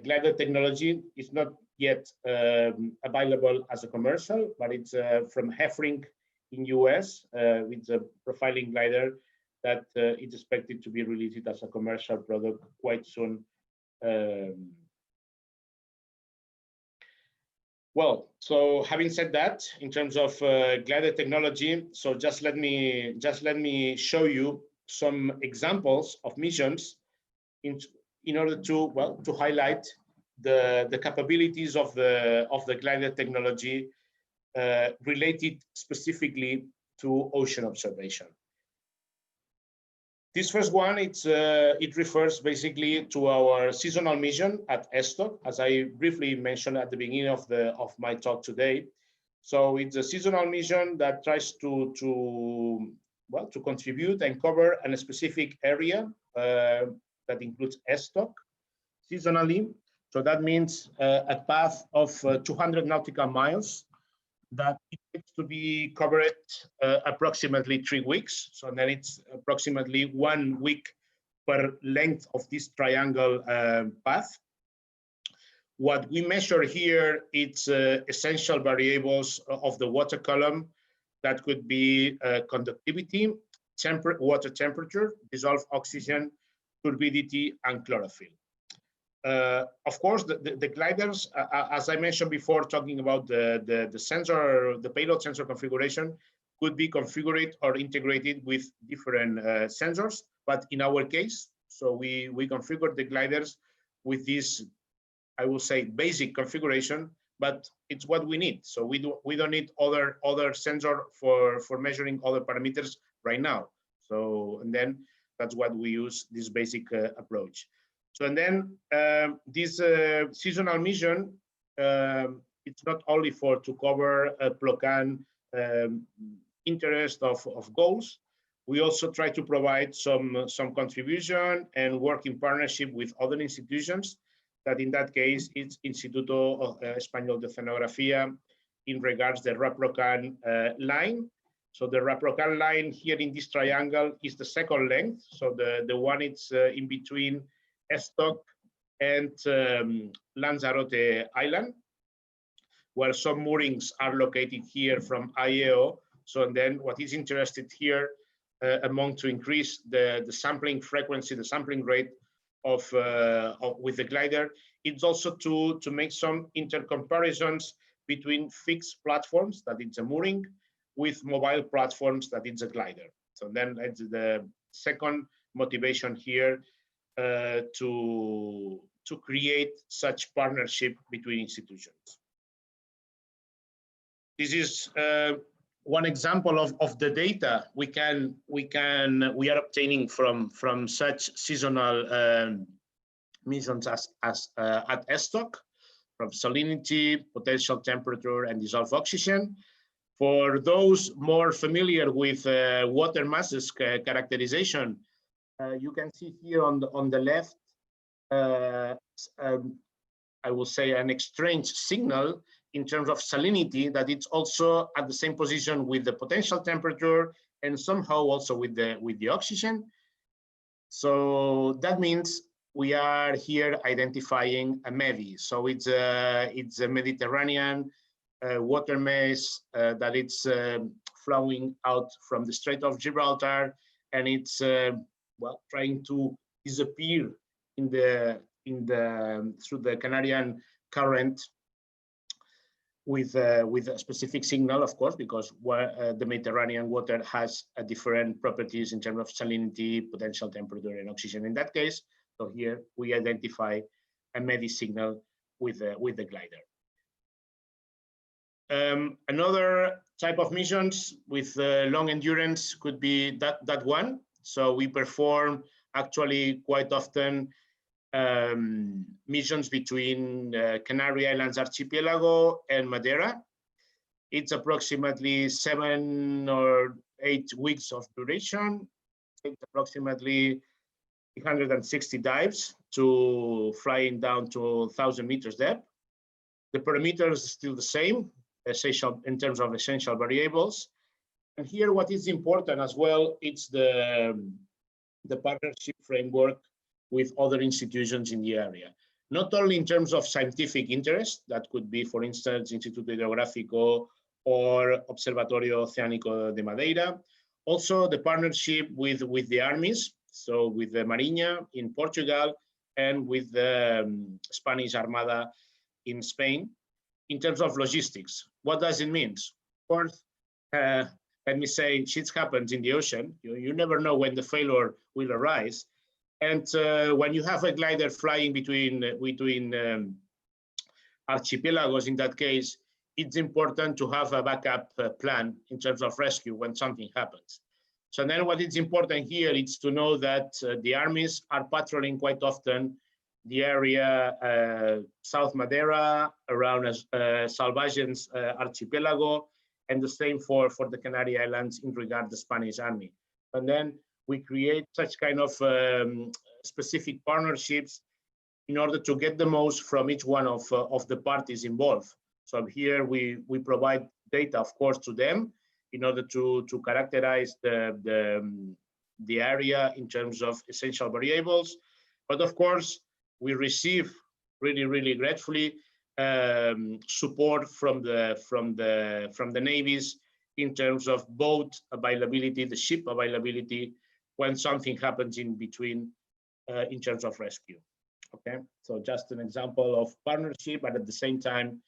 glider technology. It's not yet available as a commercial, but it's from Heffring in US with a profiling glider that is expected to be released as a commercial product quite soon. Well, so having said that, in terms of glider technology, so just let me show you some examples of missions in order to highlight the capabilities of the glider technology related specifically to ocean observation. This first one, it refers basically to our seasonal mission at ESTOC, as I briefly mentioned at the beginning of my talk today. So it's a seasonal mission that tries to contribute and cover a specific area that includes ESTOC seasonally. So that means a path of 200 nautical miles that it takes to be covered approximately 3 weeks. So then it's approximately 1 week per length of this triangle path. What we measure here, it's essential variables of the water column. That could be conductivity, water temperature, dissolved oxygen, turbidity, and chlorophyll. Of course, the gliders, as I mentioned before, talking about the sensor, the payload sensor configuration, could be configured or integrated with different sensors. But in our case, so we configured the gliders with this, I will say, basic configuration, but it's what we need. So we don't need other sensor for measuring other parameters right now. So, and then that's what we use, this basic approach. So, and then this seasonal mission, it's not only to cover a PLOCAN interest of goals. We also try to provide some contribution and work in partnership with other institutions that in that case it's Instituto Español de Oceanografía in regards the PLOCAN line. So the PLOCAN line here in this triangle is the second length. So the one it's in between Estoc and Lanzarote Island, where some moorings are located here from IEO. So and then what is interested here among to increase the sampling frequency, the sampling rate of with the glider, it's also to make some intercomparisons between fixed platforms, that it's a mooring, with mobile platforms, that it's a glider. So then it's the second motivation here to create such partnership between institutions. This is one example of the data we are obtaining from such seasonal missions as at Estoc, from salinity, potential temperature, and dissolved oxygen. For those more familiar with water masses characterization, you can see here on the left, I will say an exchange signal in terms of salinity, that it's also at the same position with the potential temperature and somehow also with the oxygen. So that means we are here identifying a MEDI. So it's a Mediterranean water mass that it's flowing out from the Strait of Gibraltar, and it's well, trying to disappear through the Canarian current with a specific signal, of course, because the Mediterranean water has different properties in terms of salinity, potential temperature, and oxygen in that case. So here we identify a MEDI signal with the glider. Another type of missions with long endurance could be that one. So we perform actually quite often missions between Canary Islands Archipelago and Madeira. It's approximately 7 or 8 weeks of duration. It's approximately 360 dives to flying down to 1,000 meters depth. The parameters are still the same, essential in terms of essential variables. And here, what is important as well, it's the partnership framework with other institutions in the area, not only in terms of scientific interest, that could be, for instance, Instituto Hidrográfico or Observatorio Oceánico de Madeira, also the partnership with the armies, so with the Marinha in Portugal and with the Spanish Armada in Spain. In terms of logistics, what does it mean? Of course, let me say, shit happens in the ocean. You never know when the failure will arise. And when you have a glider flying between archipelagos, in that case, it's important to have a backup plan in terms of rescue when something happens. So then what is important here is to know that the armies are patrolling quite often the area South Madeira, around Salvagens archipelago, and the same for the Canary Islands in regard to the Spanish army. And then we create such kind of specific partnerships in order to get the most from each one of the parties involved. So here we provide data, of course, to them in order to characterize the area in terms of essential variables. But of course, we receive really gratefully support from the navies in terms of boat availability, the ship availability, when something happens in between in terms of rescue. Okay, so just an example of partnership, but at the same time,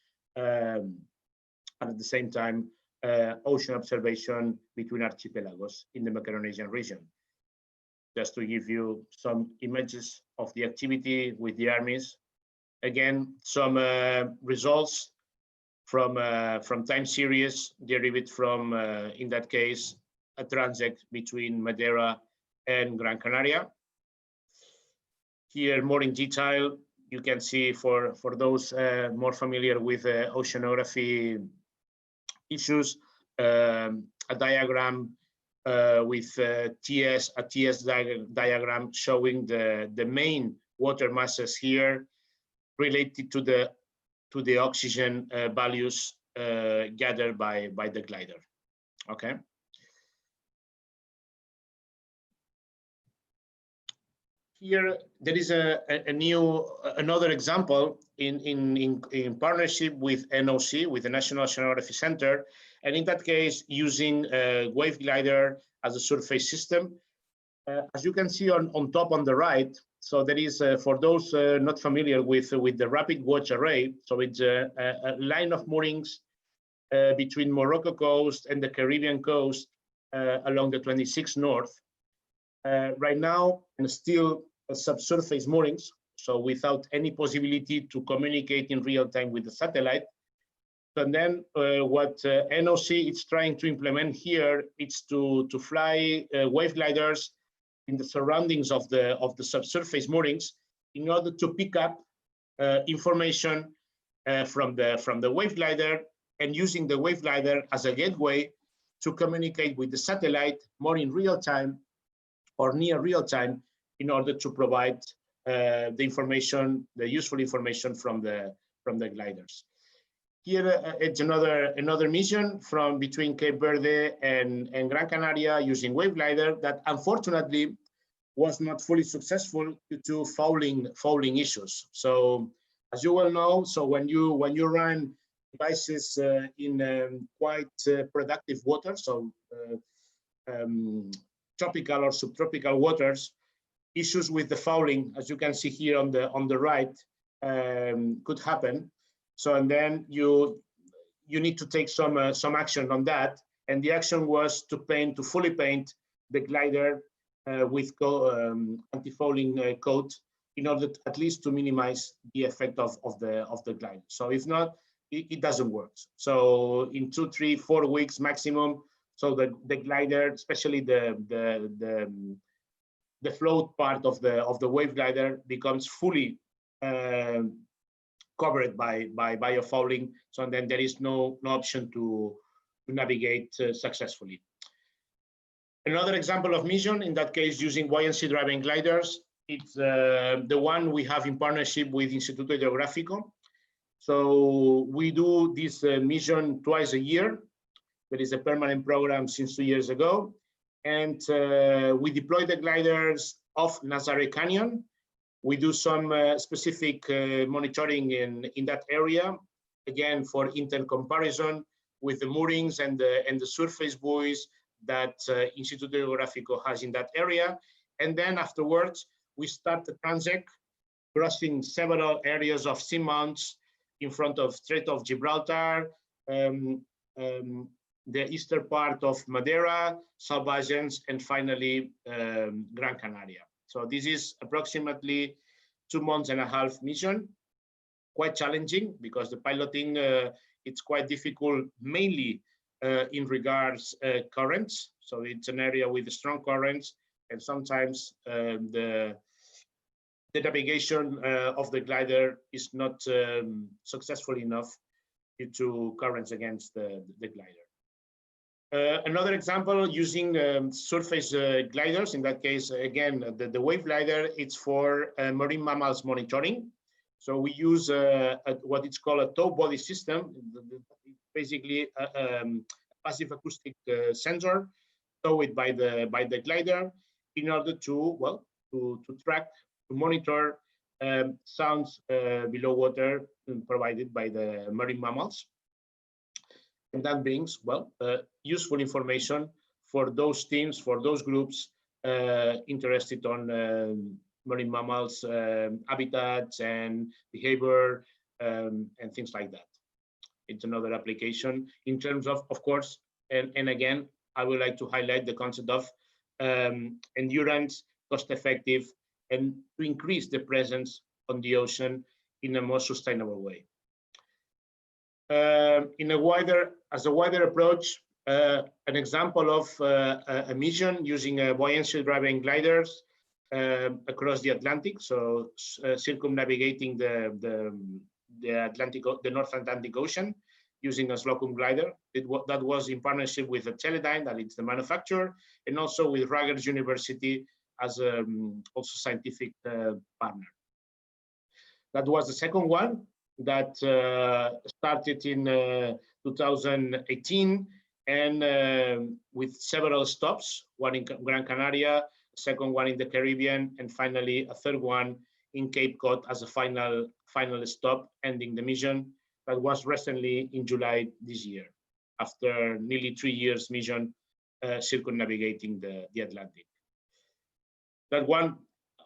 ocean observation between archipelagos in the Macaronesian region. Just to give you some images of the activity with the armies. Again, some results from time series derived from, in that case, a transect between Madeira and Gran Canaria. Here, more in detail, you can see for those more familiar with oceanography issues, a diagram with a TS diagram showing the main water masses here related to the oxygen values gathered by the glider. Okay. Here there is another example in partnership with NOC, with the National Oceanography Center, and in that case using a wave glider as a surface system. As you can see on top on the right, so there is, for those not familiar with the rapid watch array, so it's a line of moorings between Morocco coast and the Caribbean coast along the 26 North. Right now, and still subsurface moorings, so without any possibility to communicate in real time with the satellite. And then what NOC is trying to implement here is to fly wave gliders in the surroundings of the subsurface moorings in order to pick up information from the wave glider, and using the wave glider as a gateway to communicate with the satellite more in real time or near real time, in order to provide the information, the useful information from the gliders. Here it's another mission from between Cape Verde and Gran Canaria using wave glider that unfortunately was not fully successful due to fouling issues. So as you well know, so when you run devices in quite productive water, so tropical or subtropical waters, issues with the fouling, as you can see here on the right, could happen. So and then you need to take some action on that, and the action was to fully paint the glider with anti-fouling coat, in order to, at least to minimize the effect of the glider. So if not, it doesn't work. So in 2, 3, 4 weeks maximum, so the glider, especially the float part of the wave glider, becomes fully covered by biofouling. So and then there is no option to navigate successfully. Another example of mission, in that case using buoyancy driving gliders, it's the one we have in partnership with Instituto Geográfico. So we do this mission twice a year. There is a permanent program since 2 years ago. And we deploy the gliders off Nazare Canyon. We do some specific monitoring in that area, again for intent comparison with the moorings and the surface buoys that Instituto Geográfico has in that area. And then afterwards, we start the transect, crossing several areas of seamounts in front of Strait of Gibraltar, the eastern part of Madeira, Salvagens, and finally Gran Canaria. So this is approximately 2.5 months mission, quite challenging because the piloting it's quite difficult, mainly in regards currents. So it's an area with strong currents, and sometimes the navigation of the glider is not successful enough due to currents against the glider. Another example using surface gliders, in that case, again, the wave glider, it's for marine mammals monitoring. So we use what is called a tow body system, basically a passive acoustic sensor towed by the glider, in order to track, to monitor sounds below water provided by the marine mammals. And that brings, useful information for those teams, for those groups interested on marine mammals, habitats and behavior, and things like that. It's another application in terms of course, and again, I would like to highlight the concept of endurance, cost-effective, and to increase the presence on the ocean in a more sustainable way. As a wider approach, an example of a mission using buoyancy driving gliders across the Atlantic, so circumnavigating the North Atlantic Ocean using a Slocum glider. That was in partnership with Teledyne, that it's the manufacturer, and also with Rutgers University as also scientific partner. That was the second one that started in 2018 and with several stops, one in Gran Canaria, second one in the Caribbean, and finally a third one in Cape Cod as a final stop, ending the mission. That was recently in July this year, after nearly 3 years mission circumnavigating the Atlantic. That one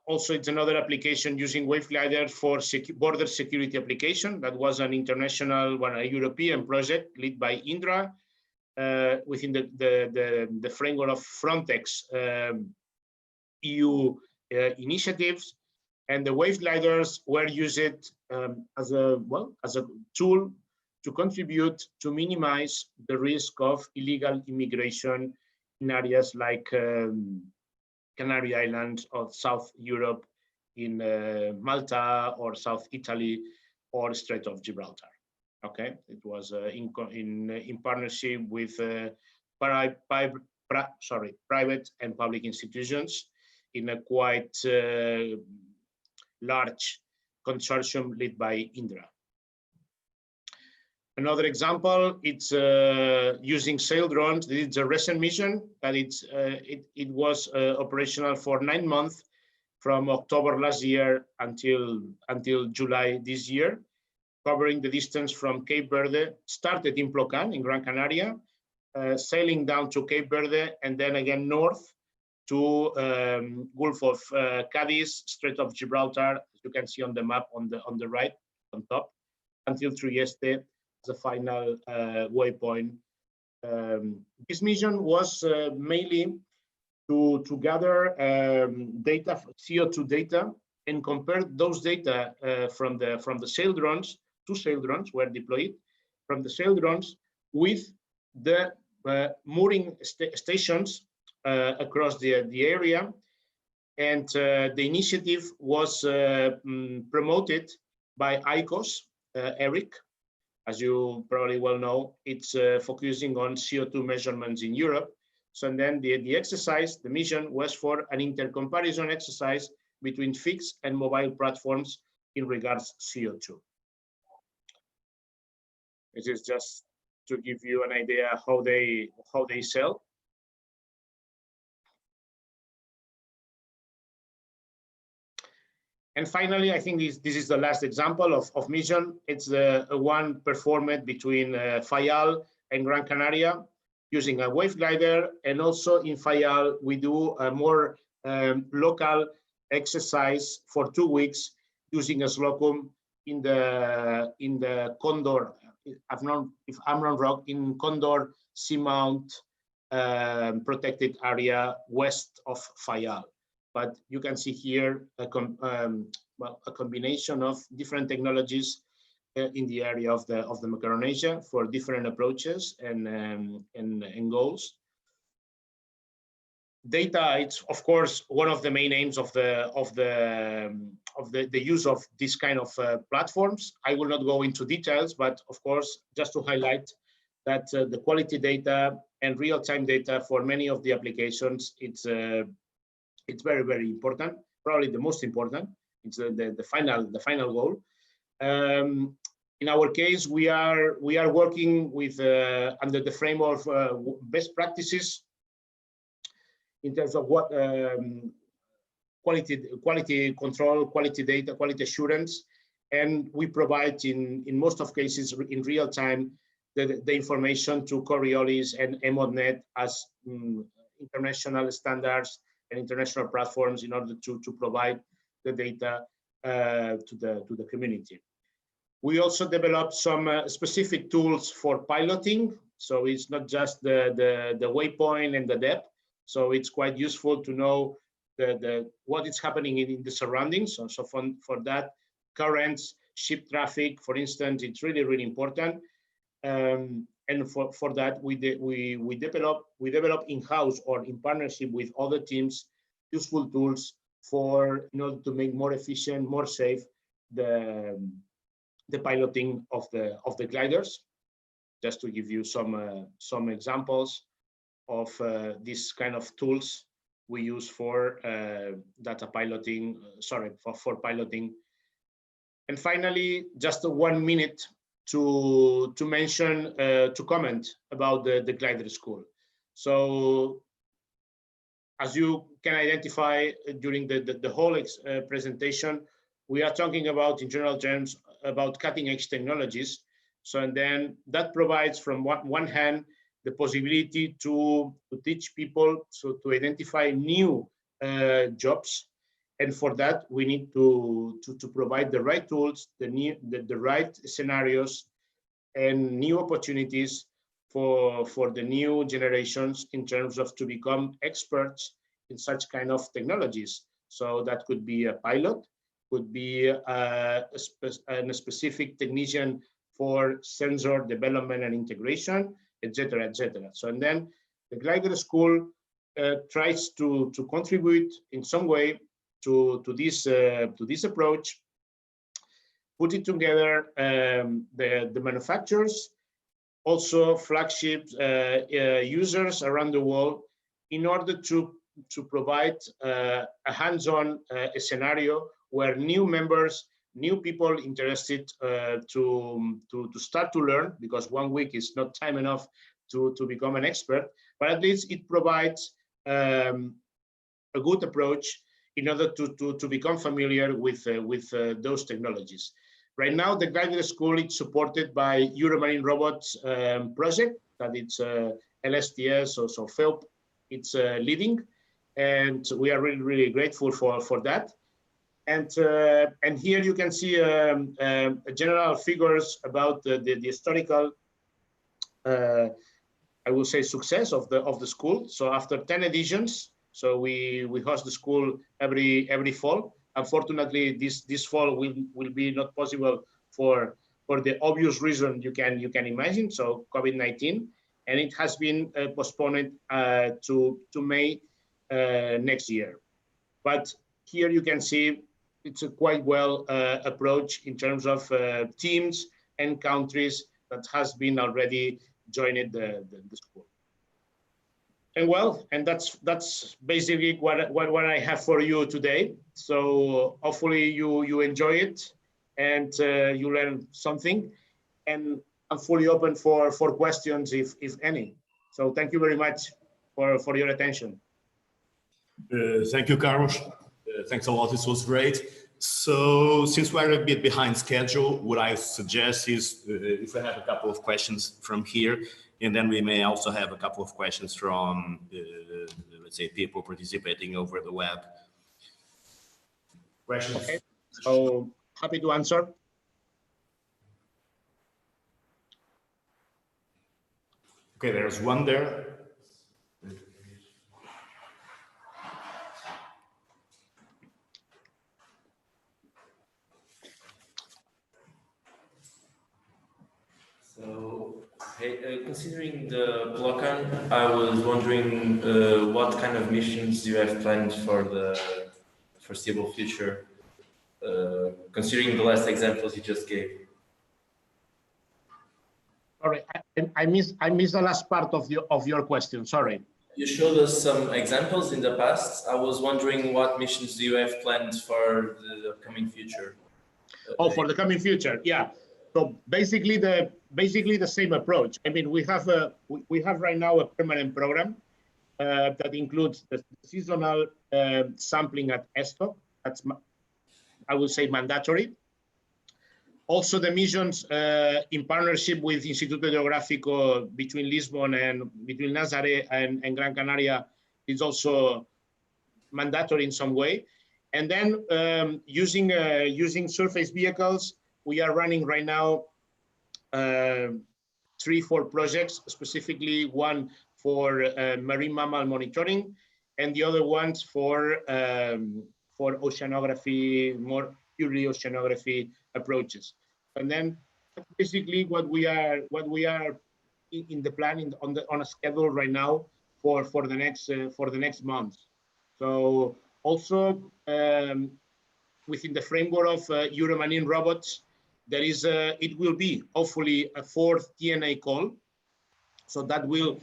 also, it's another application using Waveglider for border security application. That was an international, a European project led by Indra within the framework of Frontex EU initiatives. And the Wavegliders were used as a tool to contribute to minimize the risk of illegal immigration in areas like Canary Islands or South Europe, in Malta or South Italy or Strait of Gibraltar. Okay, it was in partnership with private and public institutions in a quite large consortium led by Indra. Another example, it's using sail drones. It's a recent mission, and it was operational for 9 months, from October last year until July this year, covering the distance from Cape Verde. Started in PLOCAN in Gran Canaria, sailing down to Cape Verde, and then again north to Gulf of Cadiz, Strait of Gibraltar, as you can see on the map on the right on top, until Trieste, the final waypoint. This mission was mainly to gather data, CO2 data, and compare those data from the sail drones. 2 sail drones were deployed from the sail drones with the mooring stations across the area. And the initiative was promoted by ICOS, Eric. As you probably well know, it's focusing on CO2 measurements in Europe. So then the exercise, the mission, was for an intercomparison exercise between fixed and mobile platforms in regards CO2. This is just to give you an idea how they sell. And finally, I think this is the last example of mission. It's the one performed between Fayal and Gran Canaria using a Waveglider. And also in Fayal, we do a more local exercise for 2 weeks using a Slocum in the Condor, if I'm not wrong, in Condor Seamount protected area west of Fayal. But you can see here a combination of different technologies in the area of the Macaronesia for different approaches and goals. Data, it's of course one of the main aims of the use of this kind of platforms. I will not go into details, but of course, just to highlight that the quality data and real-time data for many of the applications, it's very, very important, probably the most important. It's the final goal. In our case, we are working with under the framework of best practices in terms of what quality control, quality data, quality assurance, and we provide in most of cases in real time the information to Coriolis and EMODNet as international standards and international platforms in order to provide the data to the community. We also developed some specific tools for piloting. So it's not just the waypoint and the depth. So it's quite useful to know what is happening in the surroundings. So for that, currents, ship traffic, for instance, it's really, really important. And for that, we develop in-house or in partnership with other teams useful tools in order to make more efficient, more safe the piloting of the gliders. Just to give you some examples of this kind of tools we use for data piloting, for piloting. And finally, just 1 minute to mention, to comment about the glider school. So as you can identify during the whole presentation, we are talking about, in general terms, about cutting edge technologies. So, and then that provides from one hand, the possibility to teach people, so to identify new jobs. And for that, we need to provide the right tools, the right scenarios, and new opportunities for the new generations in terms of to become experts in such kind of technologies. So that could be a pilot, could be a specific technician for sensor development and integration, etc., etc. So, and then the glider school tries to contribute in some way to this approach, putting together the manufacturers, also flagship users around the world, in order to provide a hands-on scenario where new members, new people interested to start to learn, because 1 week is not time enough to become an expert, but at least it provides a good approach in order to become familiar with those technologies. Right now, the glider school is supported by Euromarine Robots project that it's LSTS, so FELP, it's leading, and we are really, really grateful for that. And here you can see general figures about the historical, I will say, success of the school. So after 10 editions, so we host the school every fall. Unfortunately, this fall will be not possible for the obvious reason you can imagine. So COVID-19, and it has been postponed to May next year. But here you can see it's a quite well approach in terms of teams and countries that has been already joined the school. And well, and that's basically what I have for you today. So hopefully you enjoy it and you learn something. And I'm fully open for questions if any. So thank you very much for your attention. Thank you, Carlos. Thanks a lot. This was great. So since we're a bit behind schedule, what I suggest is if we have a couple of questions from here, and then we may also have a couple of questions from, let's say, people participating over the web. Questions? Okay. So happy to answer. Okay, there's one there. So, hey, considering the PLOCAN, I was wondering what kind of missions do you have planned for the foreseeable future, considering the last examples you just gave? Sorry, I missed the last part of your question. Sorry. You showed us some examples in the past. I was wondering what missions do you have planned for the coming future? Oh, for the coming future, yeah. So basically the same approach. I mean, we have right now a permanent program that includes the seasonal sampling at ESTO. That's, I would say, mandatory. Also the missions in partnership with Instituto Geográfico between Lisbon and between Nazaré and Gran Canaria is also mandatory in some way. And then using surface vehicles, we are running right now 3-4 projects, specifically one for marine mammal monitoring, and the other ones for oceanography, more purely oceanography approaches. And then basically what we are in the plan on a schedule right now for the next month. So also within the framework of Euromarine Robots, there is it will be hopefully a 4th TNA call. So that will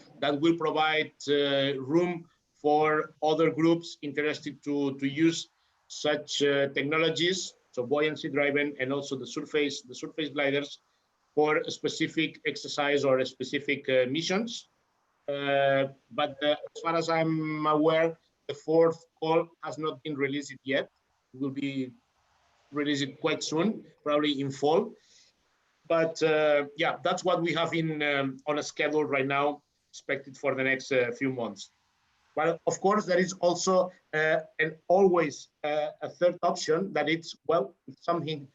provide room for other groups interested to use such technologies. so buoyancy driven, and also the surface gliders for a specific exercise or a specific missions. But as far as I'm aware, the fourth call has not been released yet. It will be released quite soon, probably in fall. But yeah, that's what we have in on a schedule right now, expected for the next few months. But of course, there is also and always a third option that it's, well, if something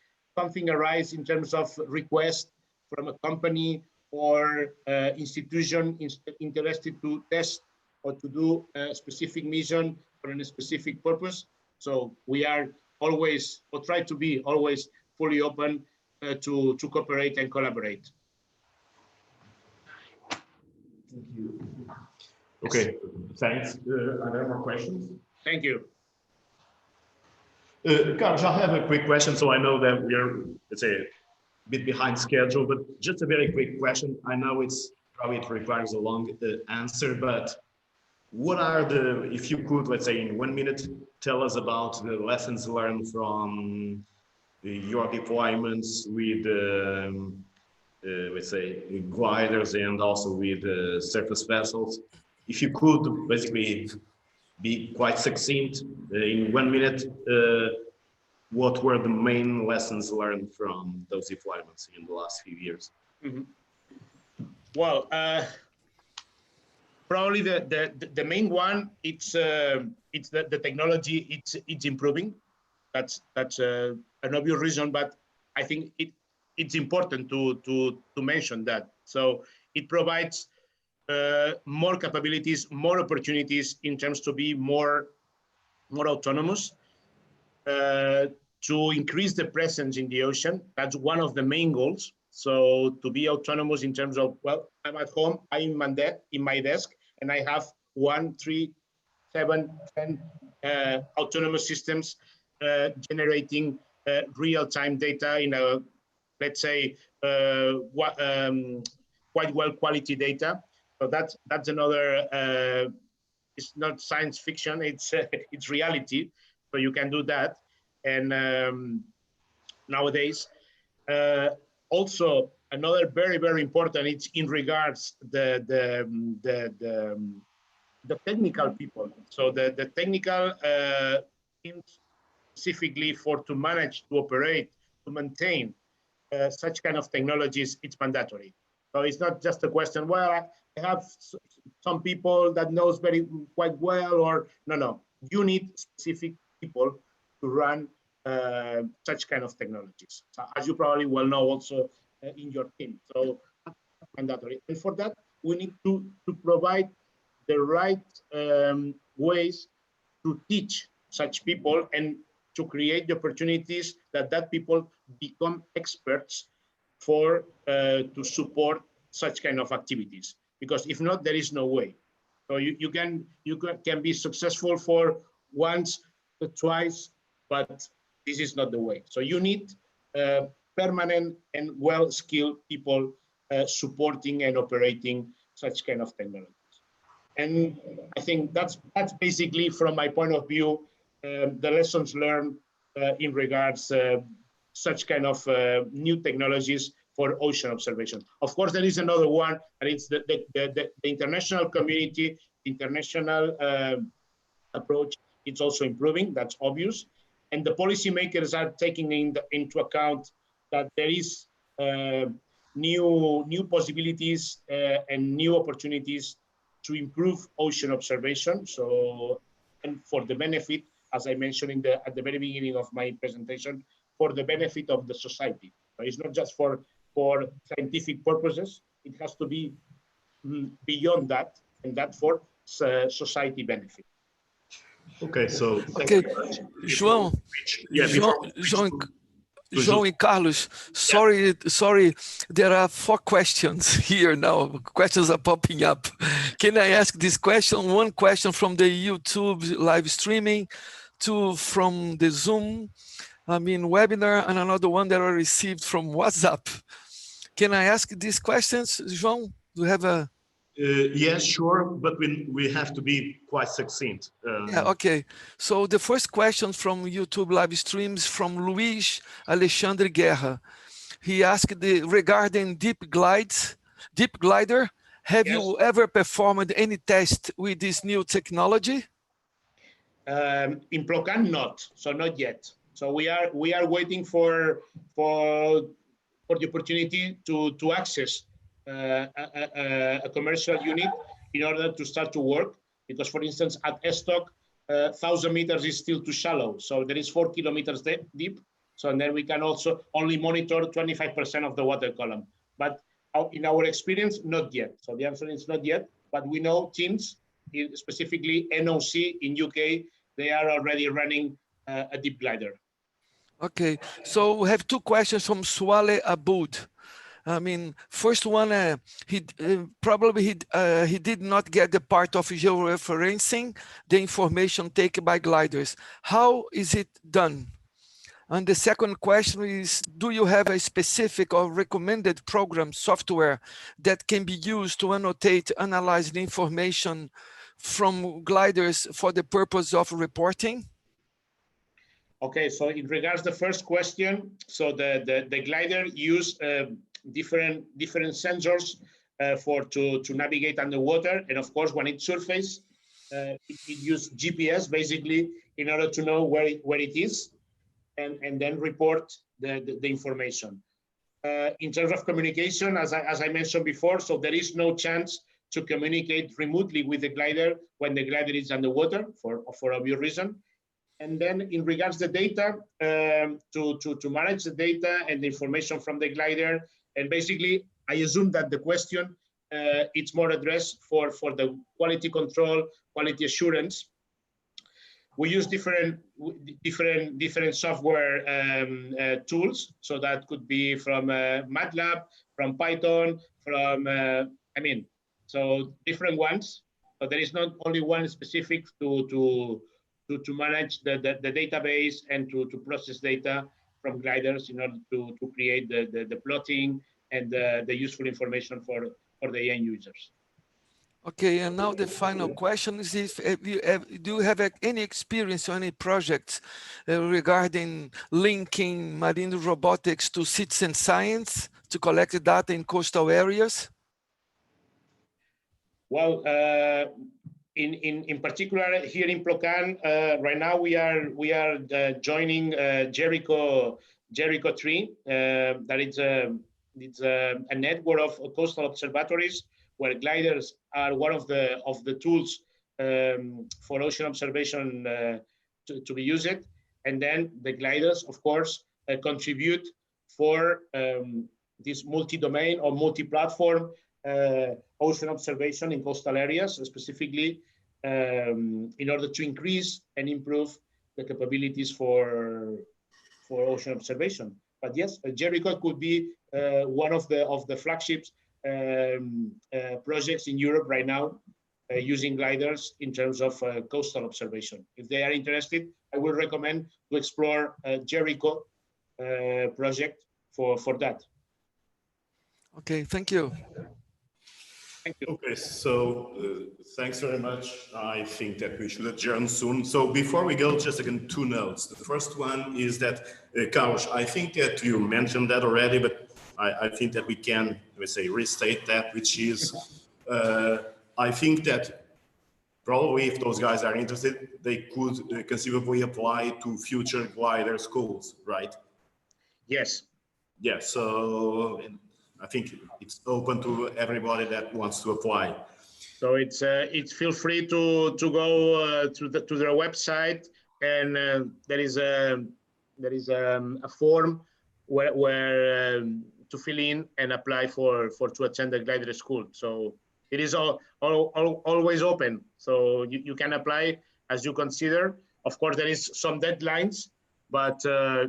arises in terms of request from a company or institution interested to test or to do a specific mission for a specific purpose. So we are always, or try to be always, fully open to cooperate and collaborate. Thank you. Okay, thanks. Are there more questions? Thank you. Carlos, I have a quick question. So I know that we're, let's say, a bit behind schedule, but just a very quick question. I know it's probably it requires a long answer, but what are the, if you could, let's say in 1 minute, tell us about the lessons learned from your deployments with, let's say, gliders and also with surface vessels. If you could basically be quite succinct in 1 minute, what were the main lessons learned from those deployments in the last few years? Mm-hmm. Well, probably the main one, it's the technology, it's improving. That's an obvious reason, but I think it's important to mention that. So it provides more capabilities, more opportunities in terms to be more autonomous, to increase the presence in the ocean. That's one of the main goals. So to be autonomous in terms of, well, I'm at home, I'm in my desk, and I have 1, 3, 7, 10 autonomous systems generating real-time data in a, let's say, quite well quality data. So that's another. It's not science fiction. It's reality. So you can do that. And nowadays, also another very important. It's in regards the technical people. So the technical teams specifically to manage, to operate, to maintain such kind of technologies, it's mandatory. So it's not just a question, well, I have some people that knows quite well, or no. You need specific people to run such kind of technologies. So as you probably well know also in your team. So mandatory. And for that, we need to provide the right ways to teach such people and to create the opportunities that people become experts for to support such kind of activities. Because if not, there is no way. So you can be successful for once or twice, but this is not the way. So you need permanent and well-skilled people supporting and operating such kind of technologies. And I think that's basically, from my point of view, the lessons learned in regards such kind of new technologies for ocean observation. Of course, there is another one, and it's the international community, international approach. It's also improving. That's obvious, and the policymakers are taking into account that there is new possibilities and new opportunities to improve ocean observation. So, and for the benefit, as I mentioned at the very beginning of my presentation, for the benefit of the society. So it's not just for scientific purposes. It has to be beyond that, and that for society benefit. Okay, so okay, João, João and Carlos, sorry, there are 4 questions here now. Questions are popping up. Can I ask this question? One question from the YouTube live streaming, 2 from the Zoom, webinar, and another one that I received from WhatsApp. Can I ask these questions, João? Do you have a Yes, sure, but we have to be quite succinct. Yeah, okay. So the first question from YouTube live streams from Luis Alexandre Guerra. He asked regarding deep glider. Have Yes. you ever performed any test with this new technology? In PLOCAN, not. So not yet. So we are waiting for the opportunity to access a commercial unit in order to start to work. Because, for instance, at Estoc, 1,000 meters is still too shallow. So there is 4 kilometers deep. So and then we can also only monitor 25% of the water column. But in our experience, not yet. So the answer is not yet. But we know teams, specifically NOC in UK, they are already running a deep glider. Okay, so we have two questions from Swale Aboud. I mean, first one, he did not get the part of georeferencing the information taken by gliders. How is it done? And the second question is, do you have a specific or recommended program software that can be used to annotate, analyze the information from gliders for the purpose of reporting? Okay, so in regards to the first question, so the glider use different sensors to navigate underwater, and of course when it surfaces, it uses GPS basically in order to know where it is, and then report the information. In terms of communication, as I mentioned before, so there is no chance to communicate remotely with the glider when the glider is underwater for obvious reason. And then in regards to the data, to manage the data and the information from the glider, and basically, I assume that the question, it's more addressed for the quality control, quality assurance. We use different software tools. So that could be from MATLAB, from Python, from, so different ones. But there is not only one specific to manage the database and to process data from gliders in order to create the plotting and the useful information for the end users. Okay, and now the final question is do you have any experience or any projects regarding linking marine robotics to citizen science to collect data in coastal areas? Well, in particular here in PLOCAN, right now we are joining Jericho 3. That it's a network of coastal observatories where gliders are one of the tools for ocean observation to be used, and then the gliders, of course, contribute for this multi-domain or multi-platform ocean observation in coastal areas, specifically in order to increase and improve the capabilities for ocean observation. But yes, Jericho could be one of the flagships projects in Europe right now using gliders in terms of coastal observation. If they are interested, I would recommend to explore Jericho project for that. Okay, thank you. Thank you. Okay, so thanks very much. I think that we should adjourn soon. So before we go, just again, 2 notes. The first one is that, Carlos, I think that you mentioned that already, but I think that we can, let's say, restate that, which is, I think that probably if those guys are interested, they could conceivably apply to future glider schools, right? Yes. Yeah, so I think it's open to everybody that wants to apply. So it's feel free to go to their website, and there is a form where to fill in and apply to attend the glider school. So it is always open. So you can apply as you consider. Of course, there is some deadlines, but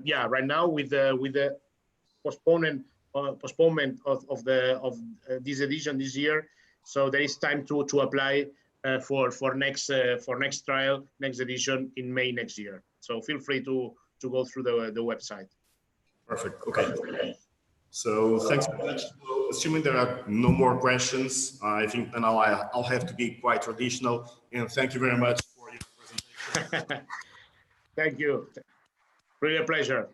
yeah, right now with the postponement of this edition this year, so there is time to apply for next trial, next edition in May next year. So feel free to go through the website. Perfect. Okay. So thanks very much. assuming there are no more questions, I think now I'll have to be quite traditional. And thank you very much for your presentation. Thank you. Really a pleasure.